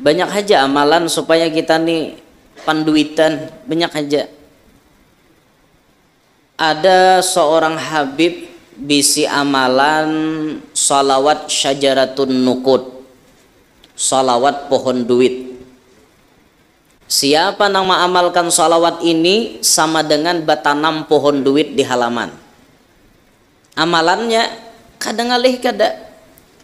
Banyak aja amalan supaya kita nih panduitan, banyak aja. Ada seorang habib bisi amalan salawat syajaratun nukud, salawat pohon duit. Siapa yang mengamalkan salawat ini sama dengan batanam pohon duit di halaman. Amalannya kadang alih kada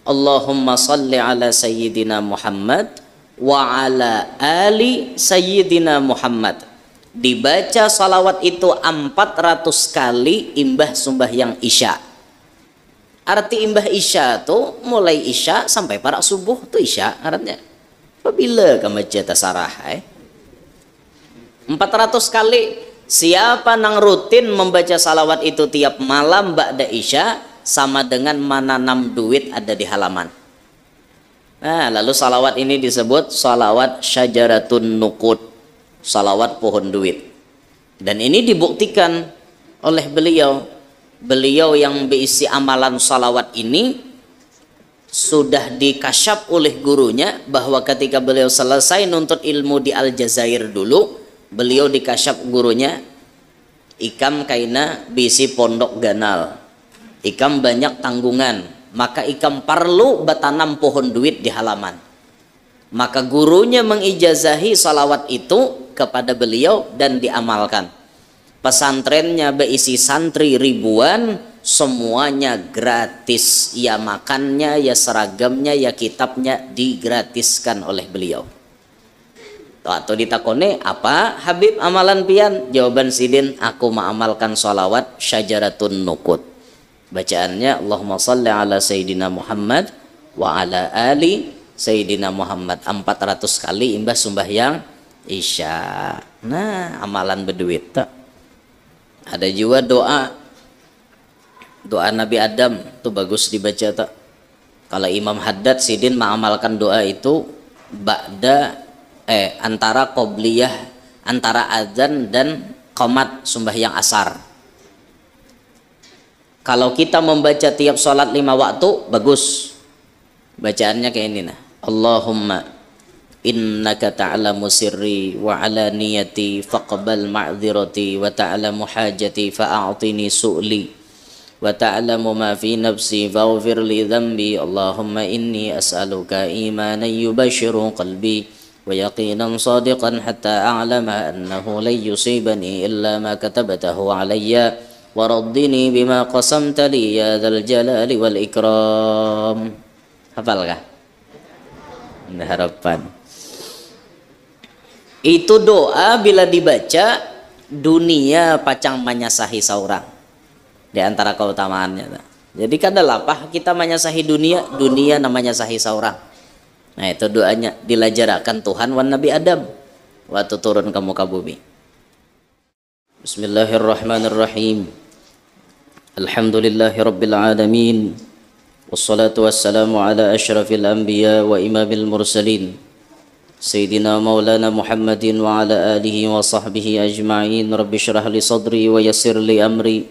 Allahumma salli ala sayyidina Muhammad wa ala ali sayyidina Muhammad. Dibaca salawat itu 400 kali imbah sembahyang isya. Arti imbah isya tuh mulai isya sampai para subuh tuh isya artinya. Apabila kamu baca tasarah 400 kali. Siapa nang rutin membaca salawat itu tiap malam ba'da isya sama dengan menanam duit ada di halaman. Nah, lalu salawat ini disebut salawat syajaratun nukud, salawat pohon duit. Dan ini dibuktikan oleh beliau. Beliau yang berisi amalan salawat ini sudah dikasyaf oleh gurunya bahwa ketika beliau selesai nuntut ilmu di Aljazair dulu, beliau dikasyaf gurunya, ikam kaina bisi pondok ganal, ikam banyak tanggungan, maka ikam perlu batanam pohon duit di halaman. Maka gurunya mengijazahi salawat itu kepada beliau dan diamalkan. Pesantrennya berisi santri ribuan, semuanya gratis, ya makannya, ya seragamnya, ya kitabnya digratiskan oleh beliau. Atau ditakone apa Habib amalan pian? Jawaban sidin, aku mengamalkan salawat syajaratun nukud. Bacaannya Allahumma salli ala sayyidina Muhammad wa ala ali sayyidina Muhammad 400 kali imbas sembahyang isya. Nah, amalan berduit tak. Ada juga doa Nabi Adam tuh bagus dibaca tak. Kalau Imam Haddad sidin mengamalkan doa itu antara qobliyah, antara azan dan qomat sembahyang asar. Kalau kita membaca tiap sholat 5 waktu bagus. Bacaannya kayak ini nah. Allahumma innaka ta'lamu sirri wa alaniyati faqbal ma'dzirati wa ta'lamu hajati fa'a'tini su'li wa ta'lamu ma fi nafsi faghfir li dhanbi. Allahumma inni as'aluka imanan yubashiru qalbi wa yaqinan sadiqan hatta a'lama annahu lan yusibani illa ma katabtahu alayya wa raddini bima qasamta li ya dzal jalali wal ikram. Hafalkah? Harapan. Itu doa bila dibaca dunia pacang manyasahi saurang. Di antara keutamaannya. Jadi kada lapah kita manyasahi dunia, dunia namanya sahi saurang. Nah, itu doanya dilajarakan Tuhan wan Nabi Adam waktu turun ke muka bumi. Bismillahirrahmanirrahim. Alhamdulillahirabbil alamin. Wassalatu wassalamu ala asyrafil anbiya wa imamil mursalin. Sayyidina Maulana Muhammadin wa ala alihi wa sahbihi ajma'in. Rabbi syrah li sadri wa yassir li amri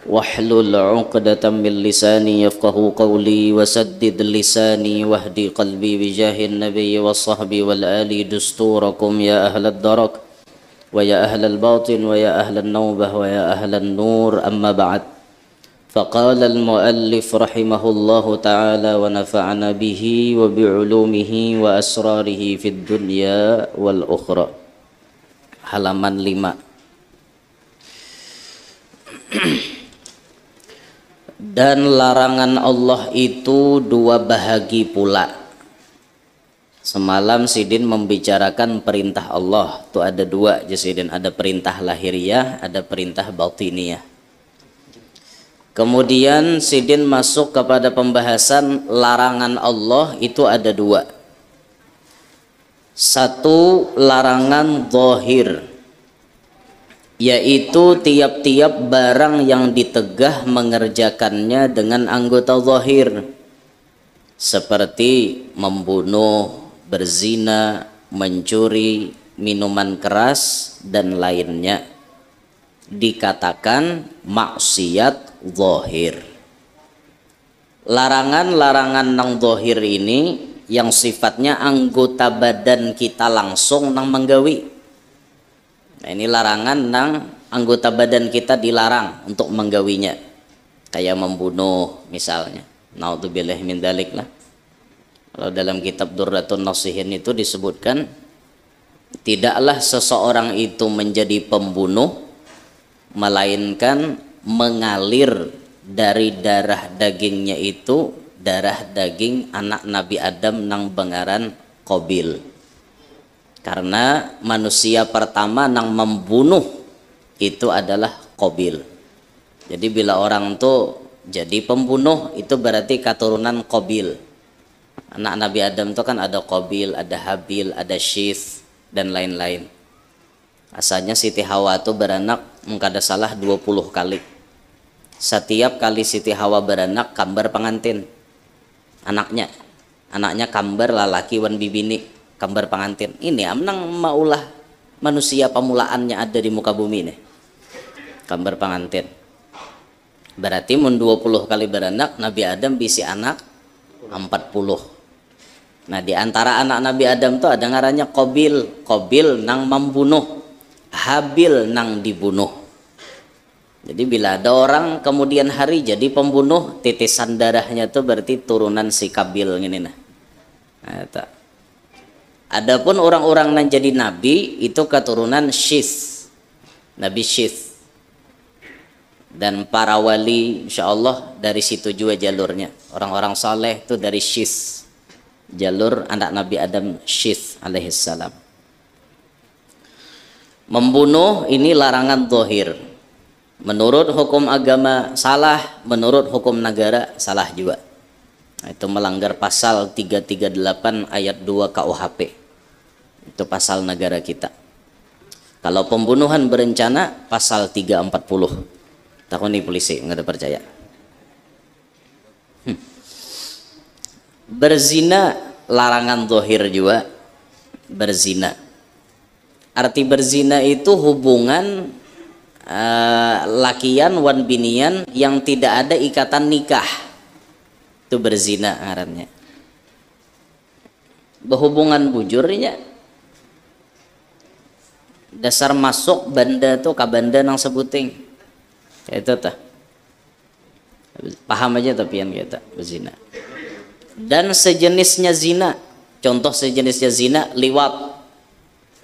wahlul 'uqdatam min lisani yafqahu qawli wa saddid lisani wahdi qalbi bi jahin nabiy wa sahbi wal ali dusturakum ya ahlad darak wa ya ahlal batin wa ya ahlan nawbah wa ya ahlan nur. Amma ba'd. فقال المؤلف رحمه الله تعالى ونفعنا به وبعلومه وأسراره في الدنيا والأخرى. Halaman 5. Dan larangan Allah itu 2 bahagi pula. Semalam sidin membicarakan perintah Allah. Itu ada 2 sidin, ada perintah lahiriah, ada perintah batiniyah. Kemudian sidin masuk kepada pembahasan larangan Allah itu ada 2. 1 larangan zahir, yaitu tiap-tiap barang yang ditegah mengerjakannya dengan anggota zahir, seperti membunuh, berzina, mencuri, minuman keras dan lainnya, dikatakan maksiat zahir. Larangan-larangan nang zahir ini yang sifatnya anggota badan kita langsung nang menggawi. Nah, ini larangan nang anggota badan kita dilarang untuk menggawinya, kayak membunuh misalnya. Naudzubillah min dzalik lah. Kalau dalam kitab Durratun Nasihin itu disebutkan, tidaklah seseorang itu menjadi pembunuh melainkan mengalir dari darah dagingnya itu darah daging anak Nabi Adam nang bengaran Qabil. Karena manusia pertama nang membunuh itu adalah Qabil. Jadi bila orang tuh jadi pembunuh itu berarti keturunan Qabil. Anak Nabi Adam itu kan ada Qabil, ada Habil, ada Syith dan lain-lain. Asalnya Siti Hawa itu beranak mengkada salah 20 kali. Setiap kali Siti Hawa beranak kambar pengantin. Anaknya kambar lalaki wan bibini, kambar pengantin. Ini amnang maulah manusia pemulaannya ada di muka bumi ini. Kambar pengantin. Berarti mun 20 kali beranak, Nabi Adam bisi anak 40. Nah, di antara anak Nabi Adam tuh ada ngarannya Qabil. Qabil nang membunuh, Habil nang dibunuh. Jadi bila ada orang kemudian hari jadi pembunuh, titisan darahnya tuh berarti turunan si Qabil gini nah. Nah, adapun orang-orang yang jadi nabi itu keturunan Syith, Nabi Syith. Dan para wali insya Allah dari situ juga jalurnya. Orang-orang saleh itu dari Syith, jalur anak Nabi Adam Syith alaihissalam. Membunuh ini larangan zahir. Menurut hukum agama salah, menurut hukum negara salah juga. Nah, itu melanggar pasal 338 ayat 2 KUHP. Itu pasal negara kita. Kalau pembunuhan berencana pasal 340. Takut nih polisi nggak ada percaya. Berzina larangan zahir juga. Berzina. Arti berzina itu hubungan lakian wan binian yang tidak ada ikatan nikah. Itu berzina ngarannya. Berhubungan bujurnya. Dasar masuk banda tuh ka banda nang sebuting. Itu tah. Paham aja tapi yang kita berzina. Dan sejenisnya zina. Contoh sejenisnya zina liwat.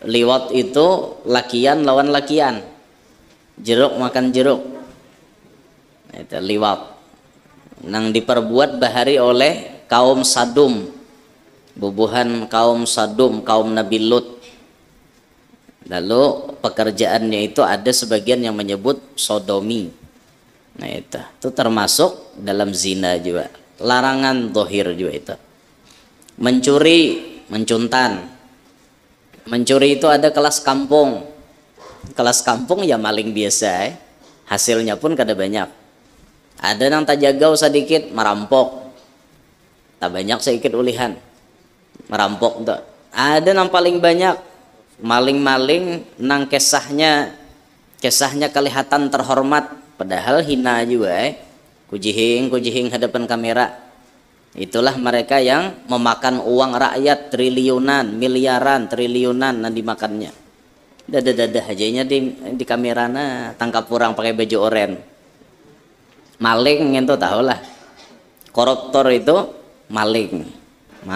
Liwat itu lakian lawan lakian. Jeruk makan jeruk. Itu liwat. Nang diperbuat bahari oleh kaum Sadum. Bubuhan kaum Sadum, kaum Nabi Lut. Lalu pekerjaannya itu ada sebagian yang menyebut sodomi. Nah itu termasuk dalam zina juga. Larangan zahir juga itu. Mencuri, mencuntan. Mencuri itu ada kelas kampung. Kelas kampung ya maling biasa. Hasilnya pun kada banyak. Ada yang tak jagau sedikit merampok. Tak banyak sedikit ulihan. Merampok tuh. Ada yang paling banyak maling-maling nang kesahnya kelihatan terhormat padahal hina juga kujihing hadapan kamera. Itulah mereka yang memakan uang rakyat triliunan, miliaran, triliunan nanti dimakannya. Dadah hajanya di kamerana tangkap orang pakai baju oren. Maling gitu tahu lah. Koruptor itu maling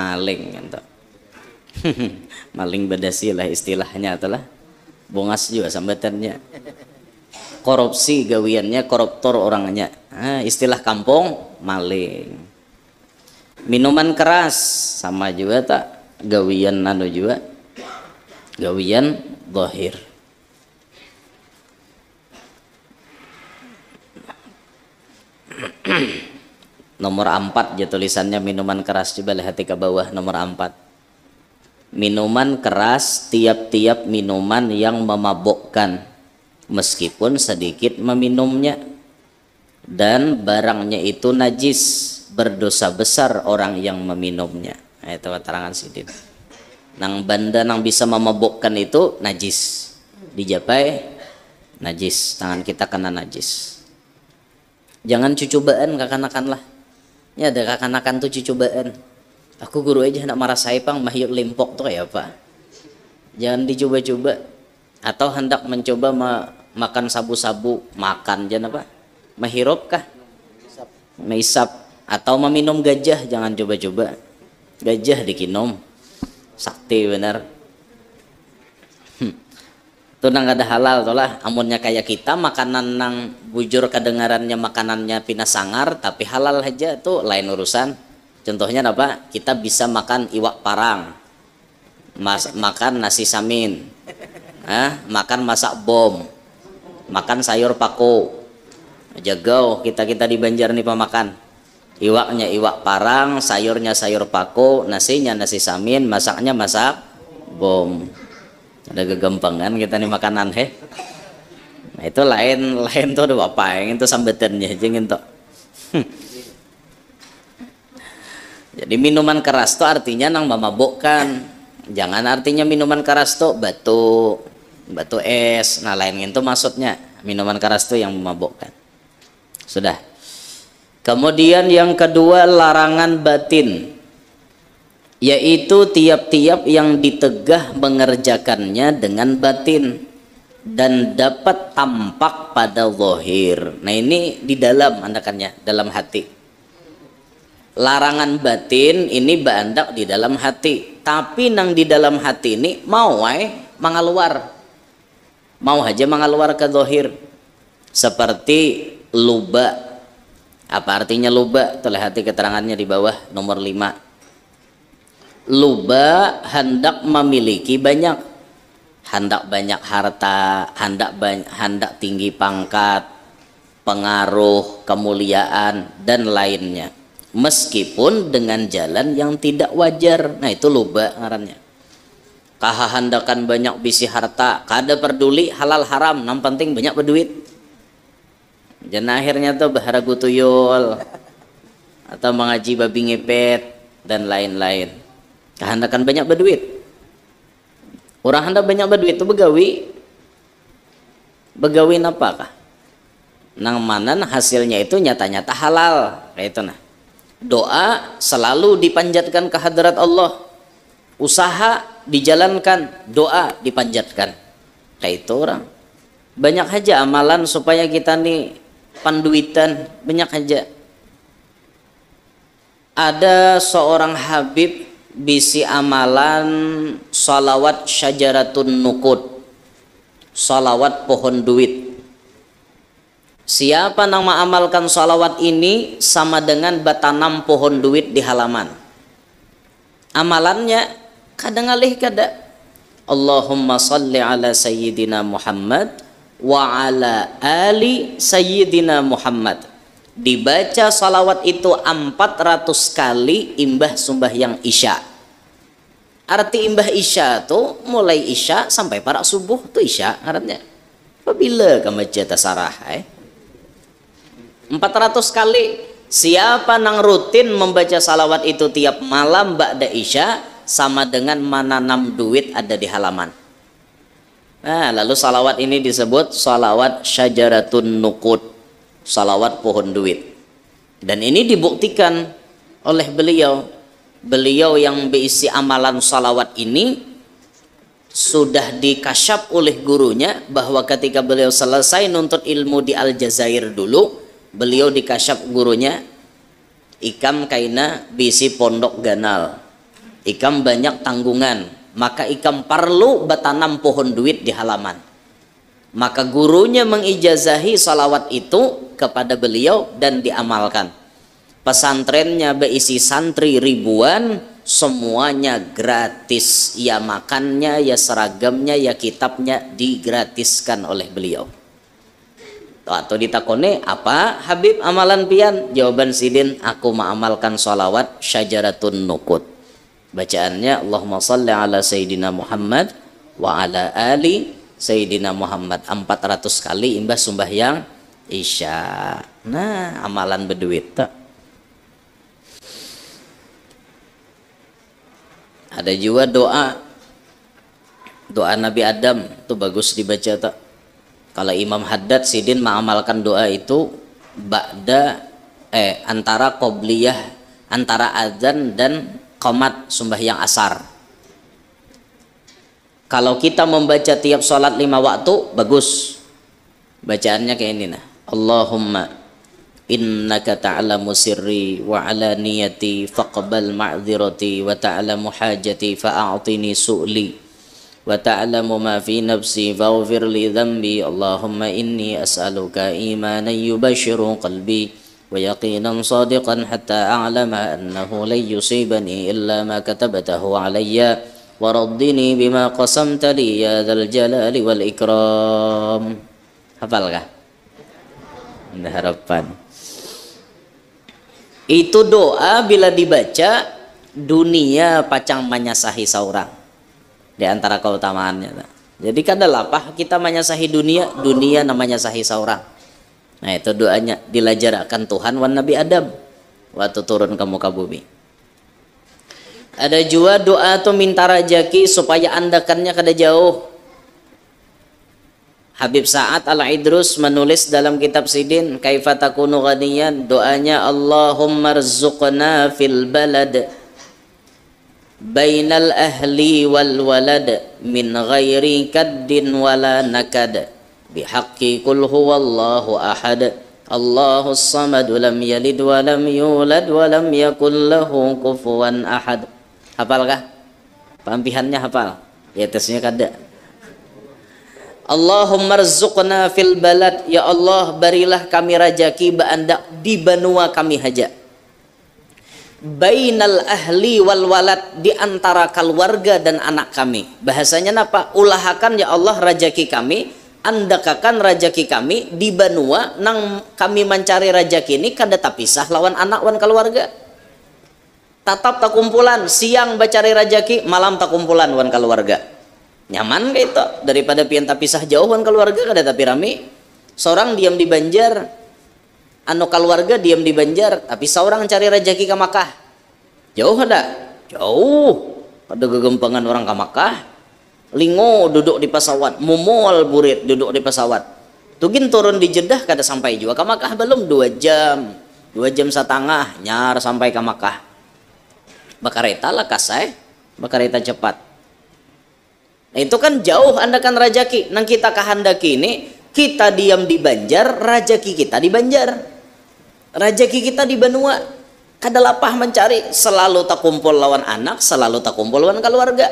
gitu. Maling bedasi lah istilahnya itulah. Bongas juga sambatannya. Korupsi gawiannya, koruptor orangnya. Istilah kampung maling. Minuman keras sama juga tak gawian anu juga. Gawian zahir. Nomor 4 ya tulisannya minuman keras, coba lihat ke bawah nomor 4. Minuman keras tiap-tiap minuman yang memabukkan meskipun sedikit meminumnya dan barangnya itu najis, berdosa besar orang yang meminumnya. Nah, itu keterangan sidin. Nang benda nang bisa memabukkan itu najis, dijapai najis, tangan kita kena najis. Jangan cucubaan kakanakan lah. Ya ada kakanakan tuh cucubaan. Aku guru aja hendak marah saipang mahyut limpok tuh ya Pak. Jangan dicoba-coba. Atau hendak mencoba makan sabu-sabu, makan jangan apa? Mahirop kah? Meisap. Atau meminum gajah, jangan coba-coba. Gajah dikinom. Sakti benar. Itu nang ada halal tolah. Amunnya kayak kita makanan nang bujur kedengarannya makanannya pina sangar tapi halal aja tuh lain urusan. Contohnya apa? Kita bisa makan iwak parang. Makan nasi samin. Makan masak bom. Makan sayur pako. Jagau kita di Banjar nih pemakan. Iwaknya iwak parang, sayurnya sayur pako, nasinya nasi samin, masaknya masak bom. Ada kegampangan kita nih makanan Nah itu lain tuh ada apa yang itu sambetannya jangan tuh. Jadi minuman keras tuh artinya nang memabukkan. Jangan artinya minuman keras tuh batu es. Nah lain itu maksudnya minuman keras tuh yang memabukkan. Sudah. Kemudian yang kedua larangan batin, yaitu tiap-tiap yang ditegah mengerjakannya dengan batin dan dapat tampak pada zahir. Nah ini di dalam andakannya, dalam hati. Larangan batin ini bandak di dalam hati, tapi nang di dalam hati ini mau mengaluar, mau aja mengaluar ke zahir. Seperti luba. Apa artinya luba? Telah hati keterangannya di bawah nomor 5. Luba hendak memiliki banyak, hendak banyak harta, hendak tinggi pangkat, pengaruh, kemuliaan dan lainnya, meskipun dengan jalan yang tidak wajar. Nah itu luba ngarannya. Kahandakan banyak bisi harta, kada peduli halal haram, yang penting banyak berduit. Dan akhirnya tuh baharagu tuyul atau mengaji babi ngepet dan lain-lain. Kehendakan banyak berduit. Orang hendak banyak berduit itu begawi apakah? Nang mana hasilnya itu nyata-nyata halal. Kayak itu nah. Doa selalu dipanjatkan ke hadrat Allah. Usaha dijalankan, doa dipanjatkan. Kayak itu orang. Banyak aja amalan supaya kita nih panduitan, banyak aja. Ada seorang habib bisi amalan salawat syajaratun nukud, salawat pohon duit. Siapa yang mengamalkan salawat ini sama dengan batanam pohon duit di halaman. Amalannya kadang alih kada Allahumma salli ala sayyidina Muhammad wa ala ali sayyidina Muhammad. Dibaca salawat itu 400 kali imbah sembahyang isya. Arti imbah isya tuh mulai isya sampai para subuh tuh isya artinya. Apabila kamu baca tasarah 400 kali. Siapa nang rutin membaca salawat itu tiap malam ba'da isya sama dengan menanam duit ada di halaman. Nah, lalu salawat ini disebut salawat syajaratun nukud, salawat pohon duit. Dan ini dibuktikan oleh beliau yang berisi amalan salawat ini sudah dikasyaf oleh gurunya bahwa ketika beliau selesai nuntut ilmu di Aljazair dulu, beliau dikasyaf gurunya, ikam kaina bisi pondok ganal, ikam banyak tanggungan, maka ikam perlu bertanam pohon duit di halaman. Maka gurunya mengijazahi salawat itu kepada beliau dan diamalkan. Pesantrennya berisi santri ribuan, semuanya gratis. Ya makannya, ya seragamnya, ya kitabnya digratiskan oleh beliau. Atau ditakone apa Habib amalan pian? Jawaban sidin, aku mengamalkan salawat syajaratun nukud. Bacaannya Allahumma salli ala sayyidina Muhammad wa ala ali Sayyidina Muhammad 400 kali imbah sembahyang isya. Nah, amalan berduit tak. Ada juga doa Nabi Adam itu bagus dibaca tak. Kalau Imam Haddad sidin mengamalkan doa itu antara qobliyah, antara azan dan qomat sembahyang asar. Kalau kita membaca tiap sholat 5 waktu, bagus. Bacaannya kayak ini nah. Allahumma innaka ta'lamu sirri wa alaniyati faqbal ma'dzirati wa ta'lamu hajati fa'a'tini su'li wa ta'lamu ma fi nafsi faghfir li dhanbi. Allahumma inni as'aluka imanan yubashiru qalbi wa yaqinan sadiqan hatta a'lama annahu lan yusibani illa ma katabtahu alayya wa raddini bima qasamta li ya dzal jalali wal ikram. Hafal kah? Ada harapan. Itu doa bila dibaca dunia pacang menyasahi saurang. Di antara keutamaannya. Jadi kada lapah kita menyasahi dunia, dunia namanya sahi saurang. Nah itu doanya dilajarakan Tuhan wan Nabi Adam waktu turun ke muka bumi. Ada juga doa tuh minta rajaki supaya andakannya kada jauh. Habib Sa'ad Al-Idrus menulis dalam kitab Sidin Kaifa takunu ghaniyan, doanya Allahumma rzuqna fil balad bainal ahli wal walad min ghairi kaddin wala nakad bihaqqi qul huwallahu ahad Allahus samad lam yalid wa lam yulad wa lam yakul lahu kufuwan ahad. Hafalkah? Pampihannya hafal? Ya tesnya kada. Allahumma rzuqna fil balad, ya Allah berilah kami rajaki ba'andak di benua kami haja. Bainal ahli wal walad, di antara keluarga dan anak kami. Bahasanya apa? Ulahakan ya Allah rajaki kami, andakakan rajaki kami di benua nang kami mencari rajaki ini kada tapisah lawan anak wan keluarga. Tatap tak kumpulan, siang bacari rajaki, malam tak kumpulan wan keluarga. Nyaman kayak itu daripada pian tapisah jauh wan keluarga kada tapi rame. Seorang diam di Banjar, anu keluarga diam di Banjar, tapi seorang cari rajaki ke Makkah. Jauh ada? Jauh. Ada gegempangan orang ke Makkah. Lingo duduk di pesawat, mumul burit duduk di pesawat. Tugin turun di Jeddah kada sampai juga ke Makkah belum 2 jam. 2 jam setengah nyar sampai ke Makkah. Bakareta lah kasai, bakareta cepat. Nah, itu kan jauh andakan rajaki. Nang kita kehendaki ini, kita diam di Banjar, rajaki kita di Banjar. Rajaki kita di benua. Kada lapah mencari, selalu tak kumpul lawan anak, selalu tak kumpul lawan keluarga.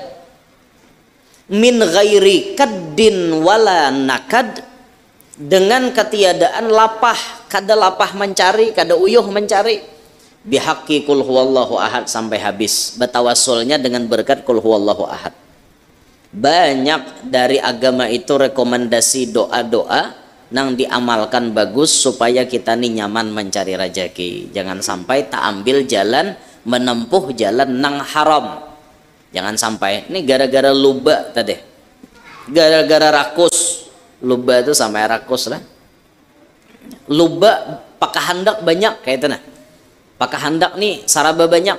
Min ghairi kaddin wala nakad, dengan ketiadaan lapah, kada lapah mencari, kada uyuh mencari. Bihaqqi qul huwallahu ahad sampai habis. Batawasulnya dengan berkat qul huwallahu ahad. Banyak dari agama itu rekomendasi doa-doa nang diamalkan bagus supaya kita nih nyaman mencari rajaki. Jangan sampai tak ambil jalan menempuh jalan nang haram. Jangan sampai ini gara-gara luba tadi, gara-gara rakus. Luba itu sampai rakus lah. Luba pakahandak banyak kayak itu nah. Pakahandak nih saraba banyak.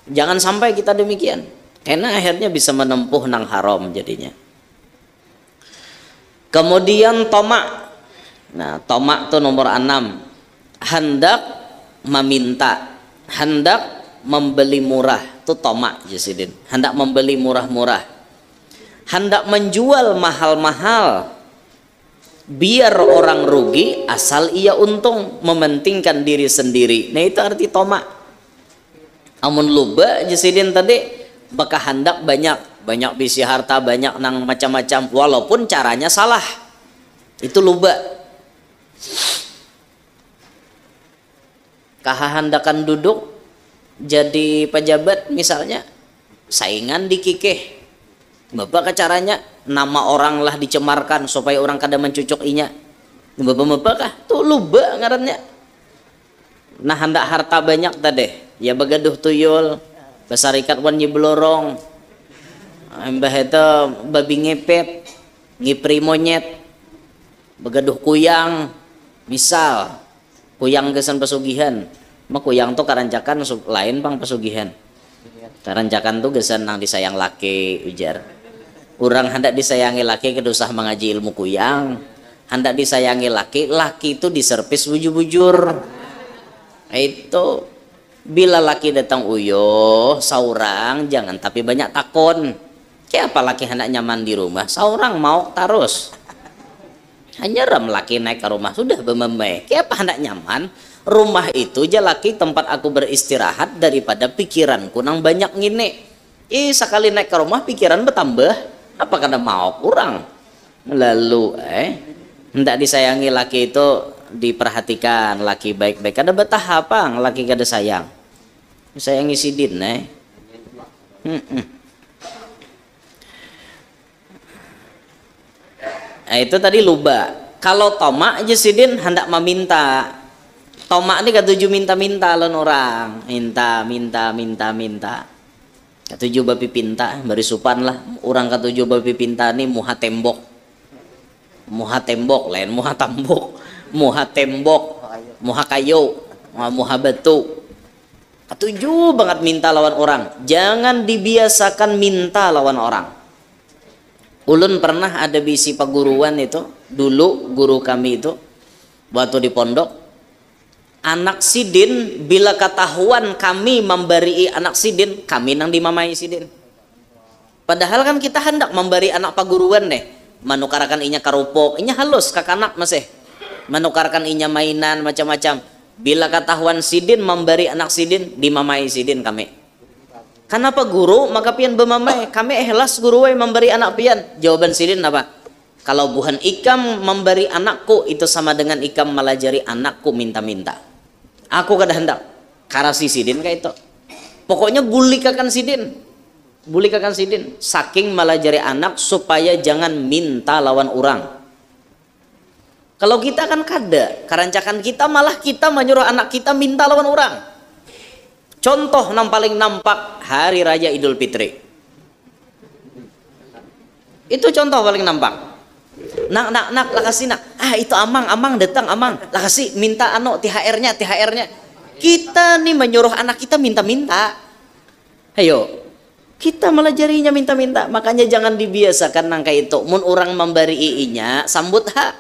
Jangan sampai kita demikian. Karena akhirnya bisa menempuh nang haram jadinya. Kemudian tomak. Nah, tomak tuh nomor 6. Hendak meminta, hendak membeli murah, itu tomak Jasidin. Hendak membeli murah-murah. Hendak menjual mahal-mahal biar orang rugi asal ia untung, mementingkan diri sendiri. Nah, itu arti tomak. Amun luba Jasidin tadi bakal hendak banyak bisi harta, banyak nang macam-macam walaupun caranya salah. Itu luba. Kahandakan duduk jadi pejabat misalnya, saingan dikikeh. Bapak caranya nama orang lah dicemarkan supaya orang kada mencucuk inya. Bapak kah? Tuh luba ngarannya. Nah, hendak harta banyak tadi. Ya begaduh tuyul, basarikat wan nyiblorong. Mbah itu babi ngepet, ngipri monyet, begaduh kuyang. Misal kuyang kesan pesugihan. Mah kuyang tuh karancakan lain pang pesugihan. Karancakan tuh kesan nang disayang laki ujar. Orang hendak disayangi laki kedusah mengaji ilmu kuyang. Hendak disayangi laki, laki itu diservis bujur-bujur. Itu Bila laki datang uyo saurang jangan tapi banyak takon. Kayak apa laki hendak nyaman di rumah, saurang mau terus. Hanya ram laki naik ke rumah sudah bememe. Kayak apa hendak nyaman? Rumah itu aja laki tempat aku beristirahat daripada pikiranku nang banyak ngine. Sekali naik ke rumah pikiran bertambah. Apa kada mau kurang? Lalu hendak disayangi laki itu diperhatikan, laki baik-baik. Kada betah apa laki kada sayang. Sayangi sidin Nah, itu tadi luba. Kalau tomak aja sidin hendak meminta. Tomak ini katuju minta-minta lawan orang. Minta. Katuju babi pinta, bari supan lah. Orang katuju babi pinta ini muha tembok. Muha tembok lain muha tambok. Muha tembok, muha kayu, muha batu. Katuju banget minta lawan orang. Jangan dibiasakan minta lawan orang. Ulun pernah ada bisi paguruan itu, dulu guru kami itu waktu di pondok, anak sidin bila ketahuan kami memberi anak sidin, kami nang dimamai sidin. Padahal kan kita hendak memberi anak paguruan deh, menukarkan inya karupok, inya halus kakanak masih, menukarkan inya mainan macam-macam. Bila ketahuan sidin memberi anak sidin, dimamai sidin kami. Kenapa guru maka pian bemamai? Kami ikhlas guru memberi anak pian. Jawaban sidin apa? Kalau bukan ikam memberi anakku itu sama dengan ikam melajari anakku minta-minta. Aku kada hendak. Karasi sidin kayak itu. Pokoknya bulikakan sidin. Bulikakan sidin. Saking melajari anak supaya jangan minta lawan orang. Kalau kita kan kada. Karancakan kita malah kita menyuruh anak kita minta lawan orang. Contoh yang paling nampak hari raya Idul Fitri. Itu contoh paling nampak. Nak lah kasih nak. Itu amang datang amang. Lah kasih minta THR-nya. Kita nih menyuruh anak kita minta-minta. Ayo. Kita melajarinya minta-minta. Makanya jangan dibiasakan nang kayak itu. Mun orang memberi iinya sambut ha.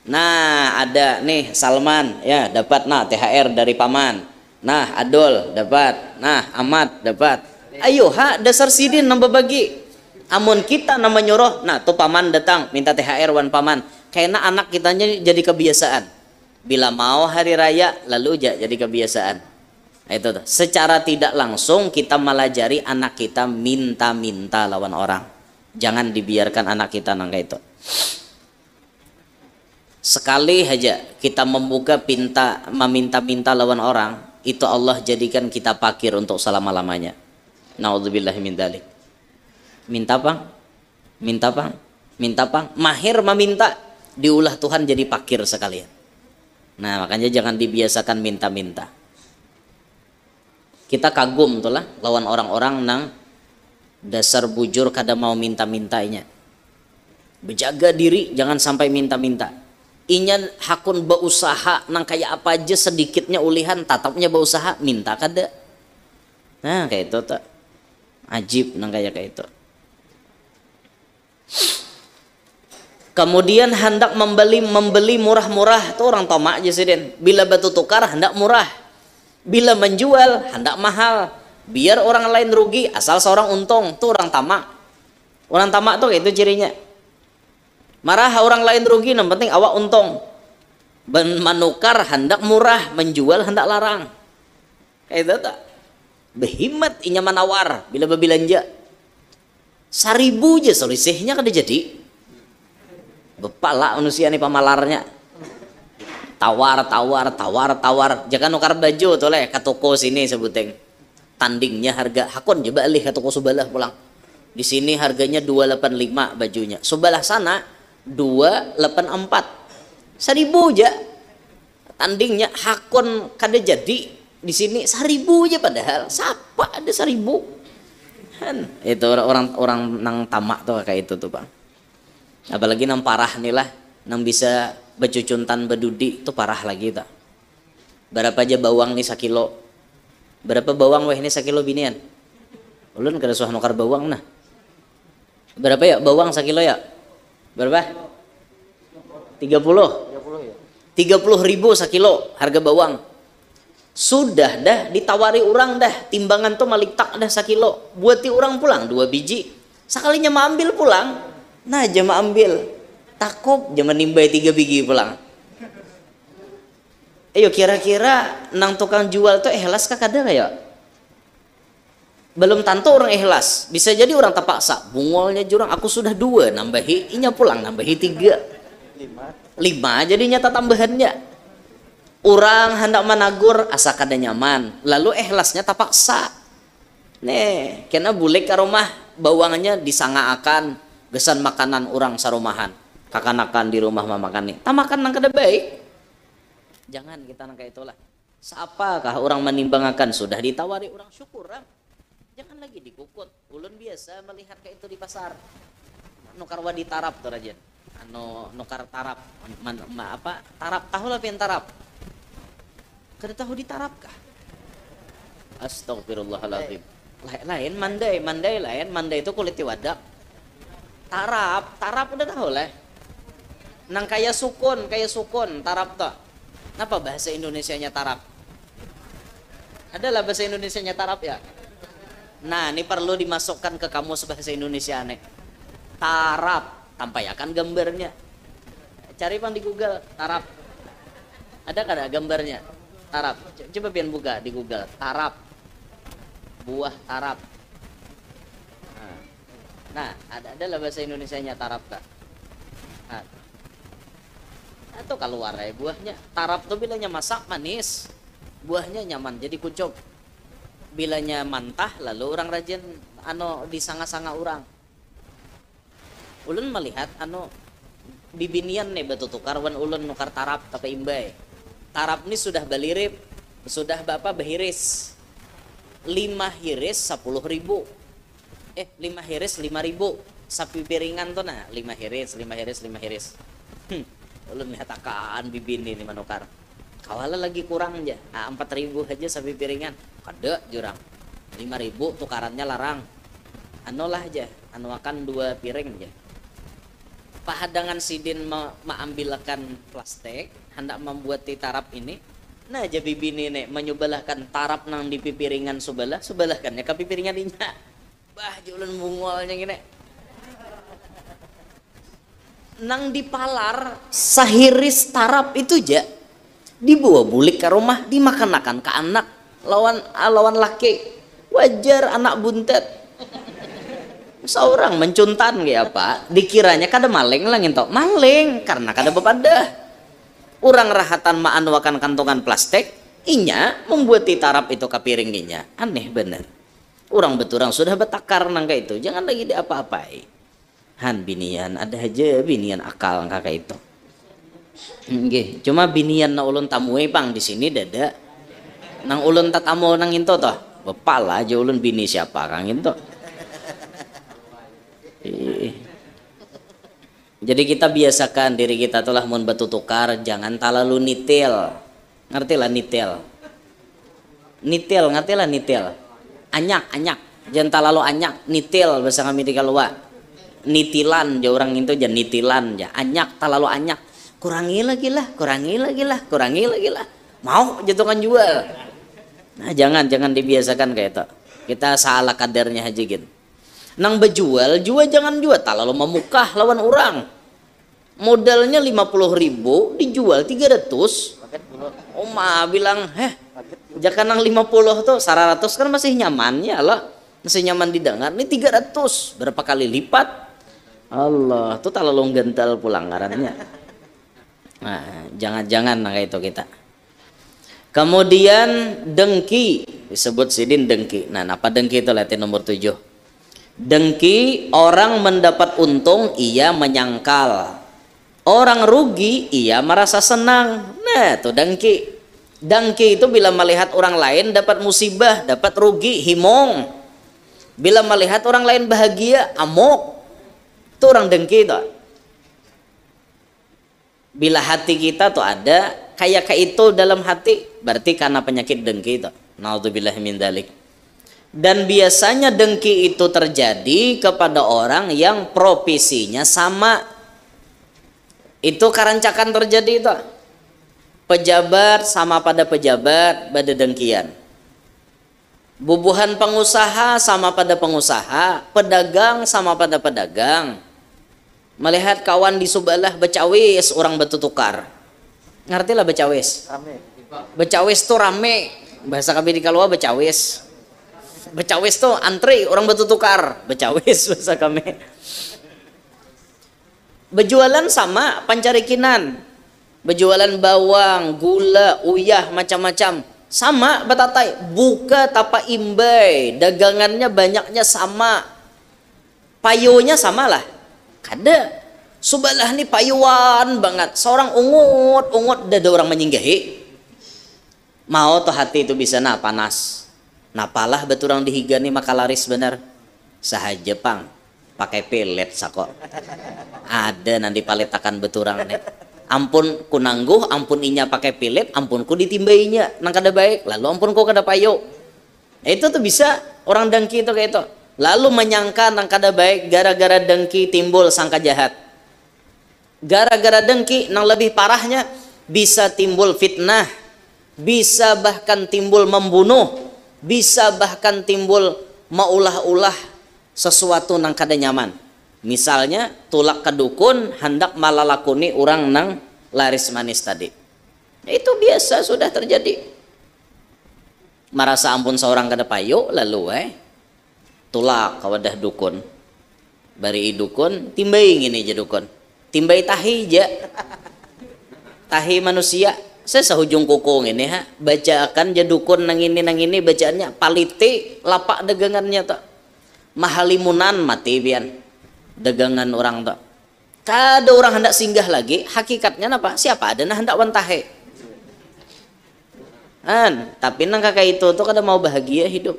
Nah, ada nih Salman ya dapat THR dari paman. Nah, Adol dapat. Nah, Ahmad dapat. Ayo dasar sidin nambah bagi. Amun kita nama nyuruh, nah tuh paman datang minta THR wan paman. Kayaknya anak kitanya jadi kebiasaan. Bila mau hari raya lalu jadi kebiasaan. Nah, itu tuh. Secara tidak langsung kita melajari anak kita minta-minta lawan orang. Jangan dibiarkan anak kita nangka itu. Sekali aja kita membuka meminta-minta lawan orang, itu Allah jadikan kita pakir untuk selama-lamanya. Naudzubillahi min dzalik. Minta pang, mahir meminta, diulah Tuhan jadi pakir sekalian. Nah, makanya jangan dibiasakan minta-minta. Kita kagum tuh lah lawan orang-orang nang dasar bujur kada mau minta-mintainya. Berjaga diri jangan sampai minta-minta. Inya hakun berusaha nang kayak apa aja sedikitnya ulihan tatapnya berusaha minta kada. Nah kayak itu tak ajib nang kayak itu. Kemudian hendak membeli murah-murah tuh orang tomak aja sih den. Bila batu tukar hendak murah, bila menjual hendak mahal. Biar orang lain rugi asal seorang untung tuh orang tamak. Orang tamak tuh kayak itu cirinya. Marah orang lain rugi, yang penting awak untung. Menukar hendak murah, menjual hendak larang. Kayak itu tak. Behimat inya menawar bila berbelanja. 1.000 aja selisihnya kada jadi. Bepala manusia nih pamalarnya. Tawar. Jangan nukar baju tuh leh ke toko sini sebuteng. Tandingnya harga hakon coba alih ke toko sebelah pulang. Di sini harganya 285 bajunya. Sebelah sana 284. 1.000 aja tandingnya hakon kada jadi di sini 1.000 aja padahal siapa ada 1.000 kan itu orang nang tamak tuh kayak itu tuh bang. Apalagi nang parah nih lah nang bisa becucuntan bedudi itu parah lagi tak. Berapa aja bawang nih 1 kilo, berapa bawang weh nih 1 kilo binian ulun kada suah nukar bawang nah berapa ya bawang 1 kilo ya berapa? 30 ya. 30.000 1 kilo harga bawang. Sudah dah ditawari orang dah, timbangan tuh malik tak dah 1 kilo, buati orang pulang 2 biji. Sekalinya mau ambil pulang, nah aja mau ambil, takut jangan nimbai 3 biji pulang. Ayo kira-kira nang tukang jual tuh ikhlas kah kada kayak? Belum tentu orang ikhlas, bisa jadi orang terpaksa. Bungolnya jurang, aku sudah 2, nambahi, inya pulang nambahi 3, 5 jadinya tambahannya. Orang hendak menagur asa kada nyaman, lalu ikhlasnya terpaksa. Nih, kena bulik ke rumah bawangannya disangaakan gesan makanan orang sarumahan. Kakanakan di rumah mamakan nih. Tamakan nang kada baik. Jangan kita nang kayak itulah. Siapakah orang menimbangakan sudah ditawari orang syukur. Jangan lagi dikukut. Ulun biasa melihat kayak itu di pasar. Nukar wadi tarap tuh rajen. Nukar tarap. Apa? Tarap tahu lah pian tarap. Kada tahu ditarap kah? Astagfirullahaladzim. Lain mandai lain. Mandai itu kulit wadak. Tarap udah tahu lah. Nang kayak sukun, tarap tuh. Kenapa bahasa Indonesianya tarap? Adalah bahasa Indonesianya tarap ya. Nah, ini perlu dimasukkan ke kamus bahasa Indonesia nih. Tarap, tampayakan gambarnya. Cari bang di Google, tarap. Ada kada gambarnya? Tarap. Coba pian buka di Google. Tarap. Buah tarap. Nah, adalah bahasa Indonesianya tarap kak. Nah, atau keluar ya buahnya. Tarap tuh bilanya masak manis, buahnya nyaman jadi kucuk. Bilanya mantah lalu orang rajin disanga-sanga orang. Ulun melihat bibinian nih batu tukar wan ulun nukar tarap tapi imbay. Tarap ini sudah balirip, sudah bapak behiris. 5 hiris 10.000. 5 hiris 5.000. Sapi piringan tuh nah 5 hiris. Ulun lihat akan bibini ini manukar. Kawala lagi kurang aja. 4.000 aja sapi piringan. Kada jurang. 5.000 tukarannya larang. Lah aja. Akan 2 piring aja. Pahadangan sidin mengambilkan plastik hendak membuat tarap ini. Nah aja bibini nih menyubelahkan tarap nang di pipiringan subelahkan ya ke pipiringan inya. Bah jualan bungolnya gini. Nang dipalar sahiris tarap itu aja dibawa bulik ke rumah dimakan-makan ke anak lawan laki. Wajar anak buntet. Seorang mencuntan kayak apa? Dikiranya kada maling lah ngintok. Maling karena kada bepadah. Orang rahatan ma'anwakan kantongan plastik, inya membuat tarap itu ke piring inya. Aneh bener. Orang beturang sudah betakar nangka itu. Jangan lagi diapa-apai. Han binian ada aja binian akal kakak itu. Nggih, cuma binian na ulun tamue pang di sini dada. Nang ulun tatamu nang into toh. Bepala aja ulun bini siapa kang into. Jadi kita biasakan diri kita telah mun batu tukar jangan terlalu nitil. Ngerti lah nitil. Ngerti lah nitil. Anyak. Jangan terlalu anyak, nitil bahasa kami di kalua. Nitilan ya orang itu jangan nitilan ya. Anyak terlalu anyak. Kurangi lagi lah. Mau jatuhkan jual. Nah, jangan dibiasakan kayak itu. Kita salah kadarnya aja gitu. Nang bejual, jangan jual terlalu memukah lawan orang. Modalnya 50.000 dijual 300. Oma bilang, jangan nang 50 tuh 100 kan masih nyaman ya lah. Masih nyaman didengar. Ini 300 berapa kali lipat? Allah, tuh terlalu gental pulang ngarannya. Nah, jangan kayak itu kita. Kemudian dengki disebut sidin dengki. Nah, apa dengki itu lihat nomor 7. Dengki orang mendapat untung ia menyangkal, orang rugi ia merasa senang. Nah itu dengki itu bila melihat orang lain dapat musibah, dapat rugi, himong. Bila melihat orang lain bahagia, amok. Itu orang dengki itu. Bila hati kita tuh ada kayak itu dalam hati, berarti karena penyakit dengki itu. Naudzubillahi min dzalik. Dan biasanya dengki itu terjadi kepada orang yang profesinya sama. Itu karancakan terjadi itu. Pejabat sama pada pejabat bade dengkian. Bubuhan pengusaha sama pada pengusaha, pedagang sama pada pedagang. Melihat kawan di sebelah becawis, orang betutukar. Ngerti lah becawis? Becawis tuh rame. Bahasa kami di Kalua becawis. Becawis tuh antri, orang betutukar. Becawis bahasa kami. Bejualan sama pancarikinan. Bejualan bawang, gula, uyah, macam-macam. Sama batatai, buka tapa imbai, dagangannya banyaknya sama. Payonya sama lah. Kada. Subalah nih payuan banget. Seorang ungut dada orang menyinggahi. Mau tuh hati itu bisa panas. Napalah beturang dihigani maka laris benar. Sahaja pang. Pakai pelet sako. Ada nanti paletakan beturang nih. Ampun ku nangguh, ampun inya pakai pelet, ampun ku ditimbainya nang kada baik, lalu ampun ku kada payo. Itu tuh bisa orang dengki itu kayak itu. Lalu menyangka nang kada baik, gara-gara dengki timbul sangka jahat. Gara-gara dengki nang lebih parahnya bisa timbul fitnah, bisa bahkan timbul membunuh, bisa bahkan timbul maulah-ulah sesuatu nang kada nyaman. Misalnya tulak ke dukun hendak malalakuni orang nang laris manis tadi. Itu biasa sudah terjadi. Merasa ampun seorang kada payo lalu tulak kawadah dukun. Bari dukun timbai ngini aja dukun. Timbai tahi aja. Tahi manusia. Saya sehujung kuku ini bacakan jadukun nang ini bacaannya paliti lapak dagangannya tak. Mahalimunan mati pian. Dagangan orang tak. Kada orang hendak singgah lagi, hakikatnya apa? Siapa ada nah hendak wantahe. Tapi nang kakak itu tuh kada mau bahagia hidup.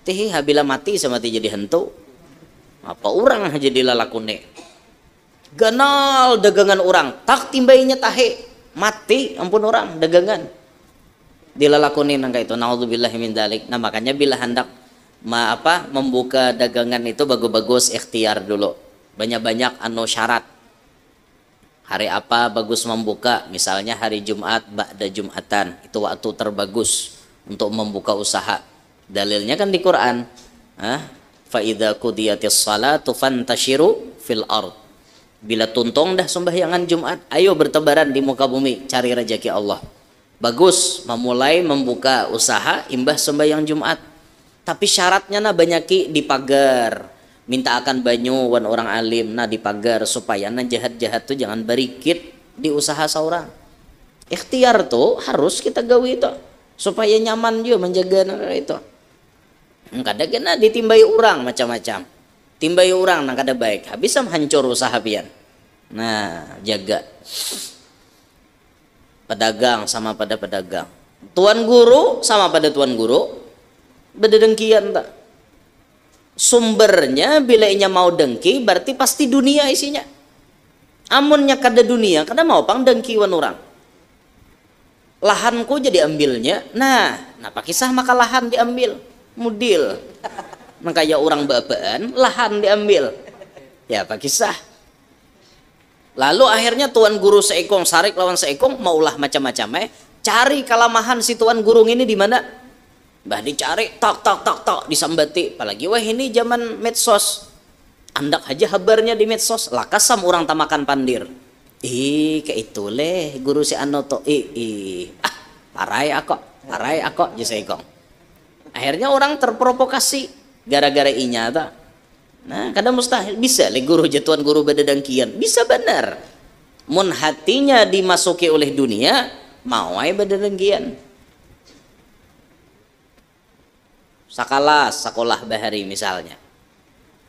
Teh habila mati sama mati jadi hantu. Apa orang jadi lalakune. Ganal dagangan orang, tak timbainya tahe. Mati ampun orang dagangan. Dilalakuni nang itu. Naudzubillahi min dzalik. Nah makanya bila hendak membuka dagangan itu bagus-bagus ikhtiar dulu. Banyak-banyak syarat. Hari apa bagus membuka? Misalnya hari Jumat ba'da Jumatan. Itu waktu terbagus untuk membuka usaha. Dalilnya kan di Quran. Fa idza qudiyatis salatu fantashiru fil ard. Bila tuntung dah sembahyangan Jumat, ayo bertebaran di muka bumi cari rezeki Allah. Bagus memulai membuka usaha imbah sembahyang Jumat. Tapi syaratnya banyaki di pagar. Minta akan banyu wan orang alim di pagar supaya jahat-jahat tuh jangan barikit di usaha seorang. Ikhtiar tuh harus kita gawi itu supaya nyaman juga menjaga itu. Kadang kena ditimbai orang macam-macam. Timbai orang nang kada baik, habis hancur usaha pian. Nah, jaga. Pedagang sama pada pedagang. Tuan guru sama pada tuan guru. Beda dengkian tak. Sumbernya bila inya mau dengki berarti pasti dunia isinya. Amunnya kada dunia kada mau pang dengki wan orang. Lahanku jadi ambilnya. Nah pakisah maka lahan diambil mudil. Makanya orang babaan lahan diambil. Ya pakisah. Lalu akhirnya tuan guru seekong sarik lawan seekong maulah macam-macam cari kalamahan si tuan guru ini di mana? Bah dicari tak disambati. Apalagi ini zaman medsos. Andak aja kabarnya di medsos. Lakasam orang tamakan pandir. Kayak itu leh guru si Anoto. Parai ako jesekong. Akhirnya orang terprovokasi gara-gara inya ta. Nah, kadang mustahil bisa le guru jatuan guru bededangkian. Bisa benar. Mun hatinya dimasuki oleh dunia, mau ai bededangkian. Sakalas sekolah bahari misalnya.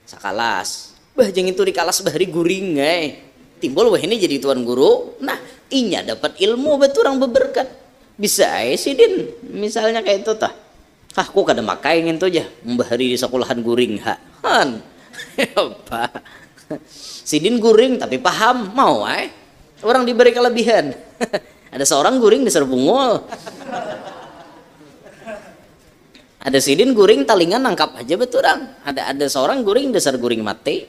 Sakalas. Jeng itu di kalas bahari guring timbul ini jadi tuan guru. Nah, inya dapat ilmu betul orang beberkat. Bisa sidin misalnya kayak itu tah. Aku kada makai ngin tuh aja membahari di sekolahan guring han. Apa? Sidin guring tapi paham mau orang diberi kelebihan. Ada seorang guring dasar bungul. Ada sidin guring talingan nangkap aja betul orang. Ada seorang guring dasar guring mati.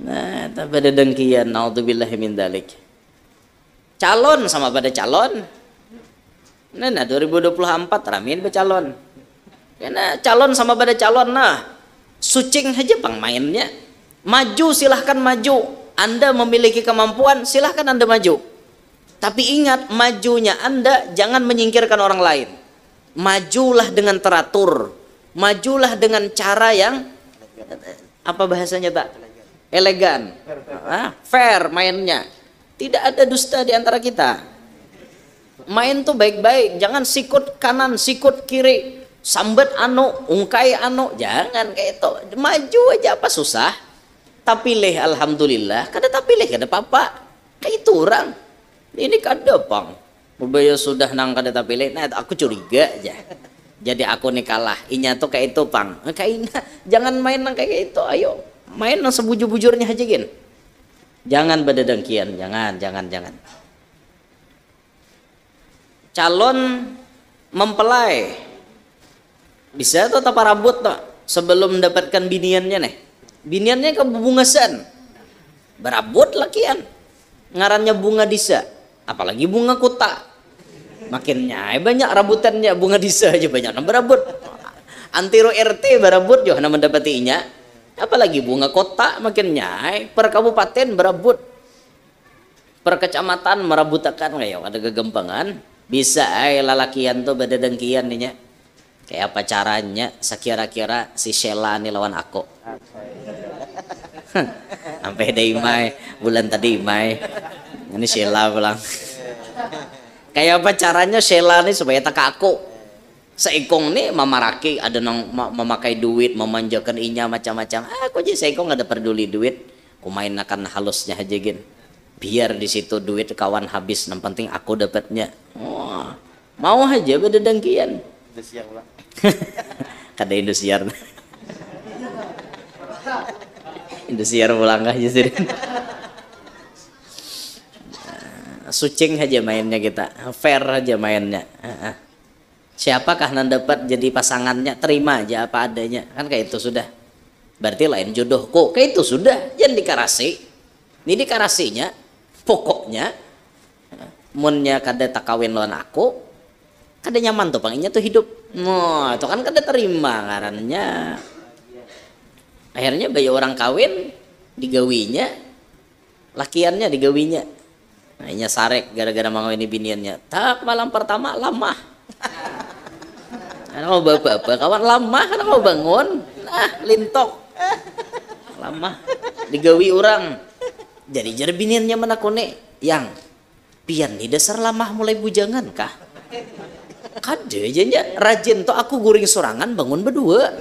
Nah, tapi ada dengkian. Naudzubillahi min dzalik. calon sama pada calon. Nah 2024 ramin becalon. Karena calon sama pada calon, nah sucing aja pang mainnya. Maju silahkan maju. Anda memiliki kemampuan, silahkan Anda maju. Tapi ingat, majunya Anda jangan menyingkirkan orang lain. Majulah dengan teratur. Majulah dengan cara yang apa bahasanya tak? Elegan. Fair mainnya. Tidak ada dusta di antara kita. Main tuh baik-baik, jangan sikut kanan, sikut kiri, sambat anu, ungkai anu, jangan kayak itu. Maju aja apa susah. Tapi leh alhamdulillah, kada tapi leh kada apa-apa. Kayak itu orang. Ini kada pang. Ubaya sudah nang kada tapi leh. Nah, aku curiga aja. Jadi aku nih kalah. Inya tuh kayak itu pang. Kayaknya jangan main nang kayak itu. Ayo, main nang sebujur-bujurnya aja gin. Jangan bededengkian, jangan. Calon mempelai bisa tuh tapa rambut tuh sebelum mendapatkan biniannya nih. Biniannya kebungasan, berabut lakian, ngarannya bunga disa, apalagi bunga kuta, makinnya banyak rambutannya bunga disa aja banyak berabut. Antiro RT berabut juga mendapatinya, apalagi bunga kota makinnya per kabupaten berabut, per kecamatan merabutakan kayak ada kegempangan. Bisa lalakian tuh bededengkian nih. Kayak apa caranya sekira-kira si Sheila nih lawan aku. Sampai deh Mai bulan tadi Mai. Ini Sheila pulang. Kayak apa caranya Sheila nih supaya tak aku. Seikong nih mamaraki ada nang memakai duit, memanjakan inya macam-macam. Aku aja seikong ada peduli duit. Ku main akan halusnya aja gin. Biar di situ duit kawan habis, yang penting aku dapatnya. Wah, mau aja bededengkian. Indosiar pulang. Kada Indosiar. Indosiar pulang aja sih. Sucing aja mainnya kita, fair aja mainnya. Siapakah yang dapat jadi pasangannya, terima aja apa adanya, kan kayak itu sudah. Berarti lain jodohku, kayak itu sudah. Jangan dikarasi. Ini dikarasinya, pokoknya, munnya kada tak kawin lawan aku, kada nyaman tuh panginnya tuh hidup. Nah, itu kan kada terima ngarannya. Akhirnya bayi orang kawin digawinya, lakiannya digawinya. Nah, inya sarek gara-gara mengawini biniannya. Tak malam pertama lama. Karena mau bapak kawan lama, karena mau bangun, nah lintok. Lama digawi orang. Jadi jadi biniannya mana kone yang pian nih dasar lamah mulai bujangan kah? Kade janya rajin tuh aku guring sorangan bangun berdua.